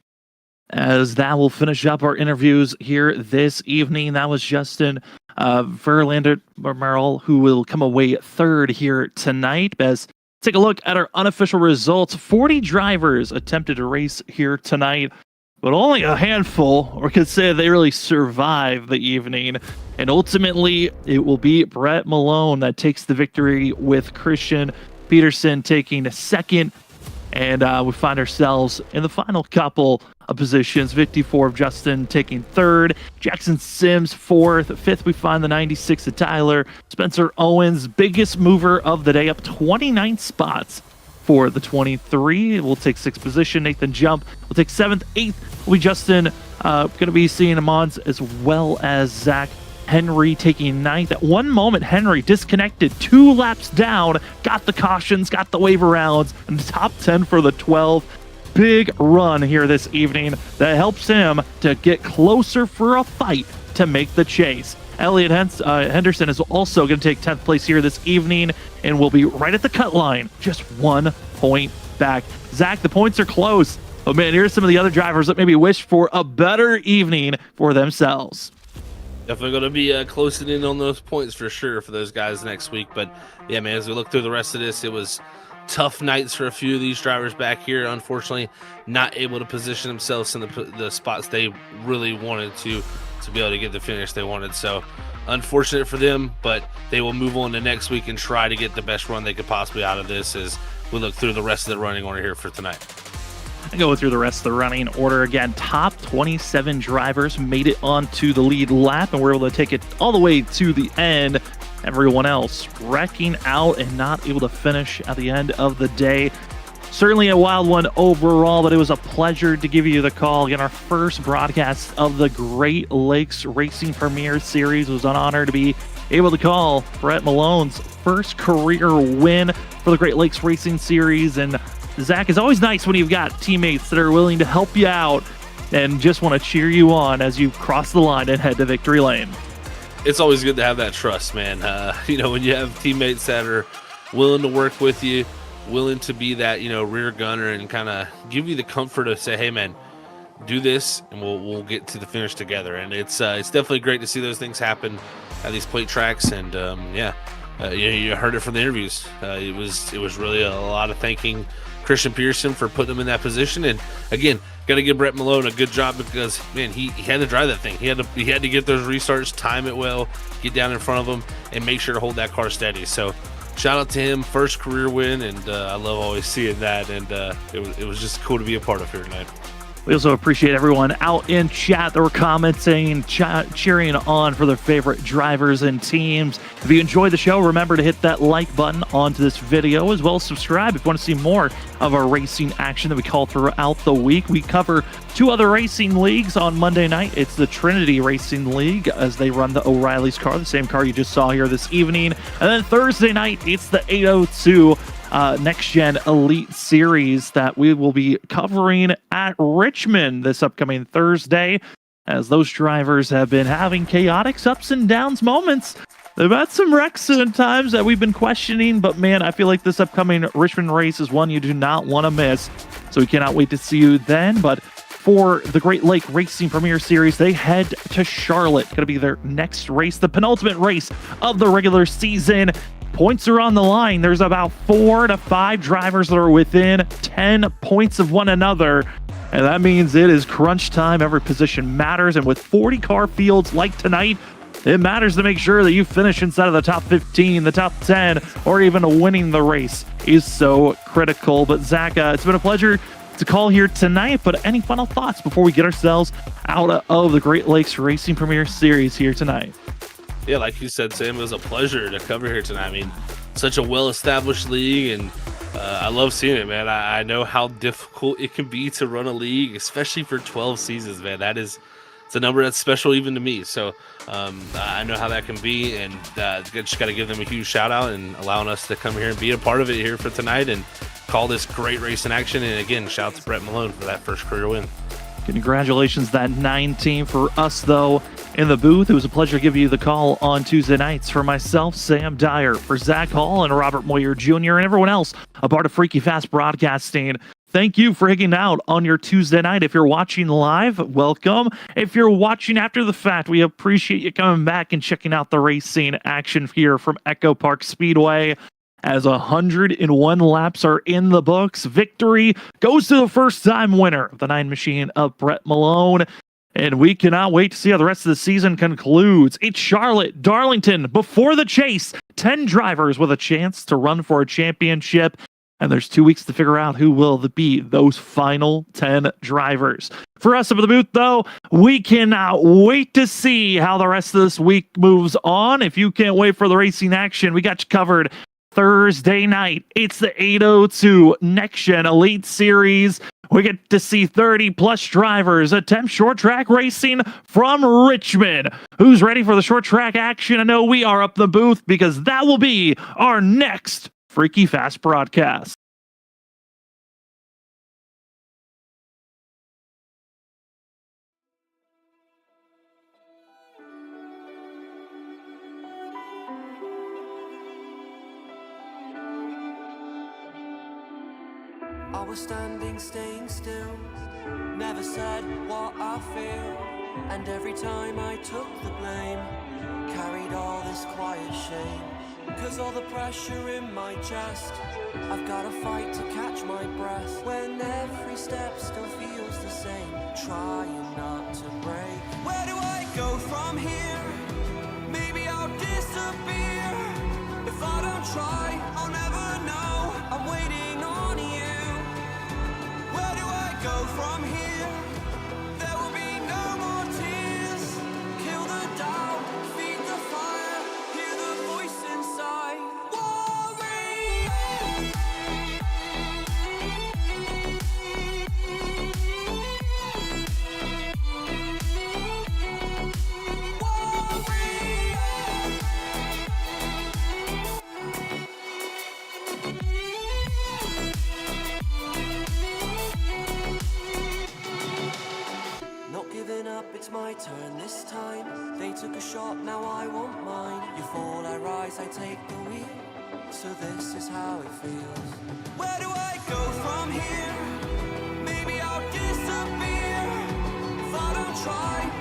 A: As that will finish up our interviews here this evening. That was Justin Verlander Merrill, who will come away third here tonight. As take a look at our unofficial results. 40 drivers attempted to race here tonight, but only a handful, or could say they really survived the evening. And ultimately, it will be Brett Malone that takes the victory, with Christian Peterson taking second. And we find ourselves in the final couple of positions. 54 of Justin taking third. Jackson Sims fourth. Fifth, we find the 96 of Tyler. Spencer Owens, biggest mover of the day, up 29 spots for the 23. We'll take sixth position. Nathan Jump will take seventh. Eighth will be Justin. Going to be seeing Amons as well as Zach. Henry taking ninth. At one moment, Henry disconnected 2 laps down, got the cautions, got the wave arounds, and the top 10 for the 12. Big run here this evening that helps him to get closer for a fight to make the chase. Elliot Henderson is also going to take 10th place here this evening and will be right at the cut line, just 1 point back. Zach, the points are close. Oh man, here's some of the other drivers that maybe wish for a better evening for themselves.
B: Definitely going to be closing in on those points for sure for those guys next week. But yeah, man, as we look through the rest of this, it was tough nights for a few of these drivers back here. Unfortunately, not able to position themselves in the spots they really wanted to be able to get the finish they wanted. So unfortunate for them, but they will move on to next week and try to get the best run they could possibly out of this as we look through the rest of the running order here for tonight.
A: And go through the rest of the running order again. Top 27 drivers made it onto the lead lap and were able to take it all the way to the end. Everyone else wrecking out and not able to finish at the end of the day. Certainly a wild one overall, but it was a pleasure to give you the call. Again, our first broadcast of the Great Lakes Racing Premier Series. It was an honor to be able to call Brett Malone's first career win for the Great Lakes Racing Series. And Zach, it's always nice when you've got teammates that are willing to help you out and just want to cheer you on as you cross the line and head to victory lane.
B: it's always good to have that trust, man. You know, when you have teammates that are willing to work with you, willing to be that, you know, rear gunner and kind of give you the comfort of say, hey, man, do this and we'll get to the finish together. And it's definitely great to see those things happen at these plate tracks. And you heard it from the interviews. It was really a lot of thanking Christian Pearson for putting him in that position. And again, got to give Brett Malone a good job because, man, he had to drive that thing. He had to get those restarts, time it well, get down in front of him, and make sure to hold that car steady. So shout out to him, first career win, and I love always seeing that. And it was just cool to be a part of here tonight.
A: We also appreciate everyone out in chat that were commenting, cheering on for their favorite drivers and teams. If you enjoyed the show, remember to hit that like button onto this video, as well as subscribe if you want to see more of our racing action that we call throughout the week. We cover 2 other racing leagues on Monday night. It's the Trinity Racing League as they run the O'Reilly's car, the same car you just saw here this evening. And then Thursday night, it's the 802 Next Gen Elite Series that we will be covering at Richmond this upcoming Thursday, as those drivers have been having chaotic ups and downs moments. They've had some wrecks at times that we've been questioning, but man, I feel like this upcoming Richmond race is one you do not want to miss. So we cannot wait to see you then. But for the Great Lake Racing Premier Series, they head to Charlotte. Going to be their next race, the penultimate race of the regular season. Points are on the line. There's about 4 to 5 drivers that are within 10 points of one another. And that means it is crunch time. Every position matters. And with 40 car fields like tonight, it matters to make sure that you finish inside of the top 15, the top 10, or even winning the race is so critical. But Zach, it's been a pleasure to call here tonight. But any final thoughts before we get ourselves out of the Great Lakes Racing Premier Series here tonight?
B: Yeah, like you said, Sam, it was a pleasure to cover here tonight. I mean, such a well-established league, and I love seeing it, man. I know how difficult it can be to run a league, especially for 12 seasons, man. It's a number that's special even to me. So I know how that can be, and just got to give them a huge shout-out and allowing us to come here and be a part of it here for tonight and call this great race in action. And again, shout out to Brett Malone for that first career win.
A: Congratulations, that 9 team. For us, though, in the booth, it was a pleasure to give you the call on Tuesday nights. For myself, Sam Dyer, for Zach Hall and Robert Moyer Jr., and everyone else a part of Freaky Fast Broadcasting, thank you for hanging out on your Tuesday night. If you're watching live, welcome. If you're watching after the fact, we appreciate you coming back and checking out the racing action here from Echo Park Speedway. As 101 laps are in the books, victory goes to the first-time winner of the 9 machine of Brett Malone. And we cannot wait to see how the rest of the season concludes. It's Charlotte, Darlington, before the chase. 10 drivers with a chance to run for a championship. And there's 2 weeks to figure out who will be those final 10 drivers. For us up at the booth, though, we cannot wait to see how the rest of this week moves on. If you can't wait for the racing action, we got you covered Thursday night. It's the 802 Next Gen Elite Series. We get to see 30-plus drivers attempt short track racing from Richmond. Who's ready for the short track action? I know we are up the booth because that will be our next Freaky Fast broadcast.
F: I was standing, staying still, never said what I feel, and every time I took the blame, carried all this quiet shame, 'cause all the pressure in my chest, I've gotta fight to catch my breath, when every step still feels the same, trying not to break. Where do I go from here? Maybe I'll disappear. If I don't try, I'll never know. I'm waiting on you. Where do I go from here? There will be no more tears. Kill the doubt, feed the fire, hear the voice inside. their eyes I take the wheel. So this is how it feels. Where do I go from here? Maybe I'll disappear if I don't try.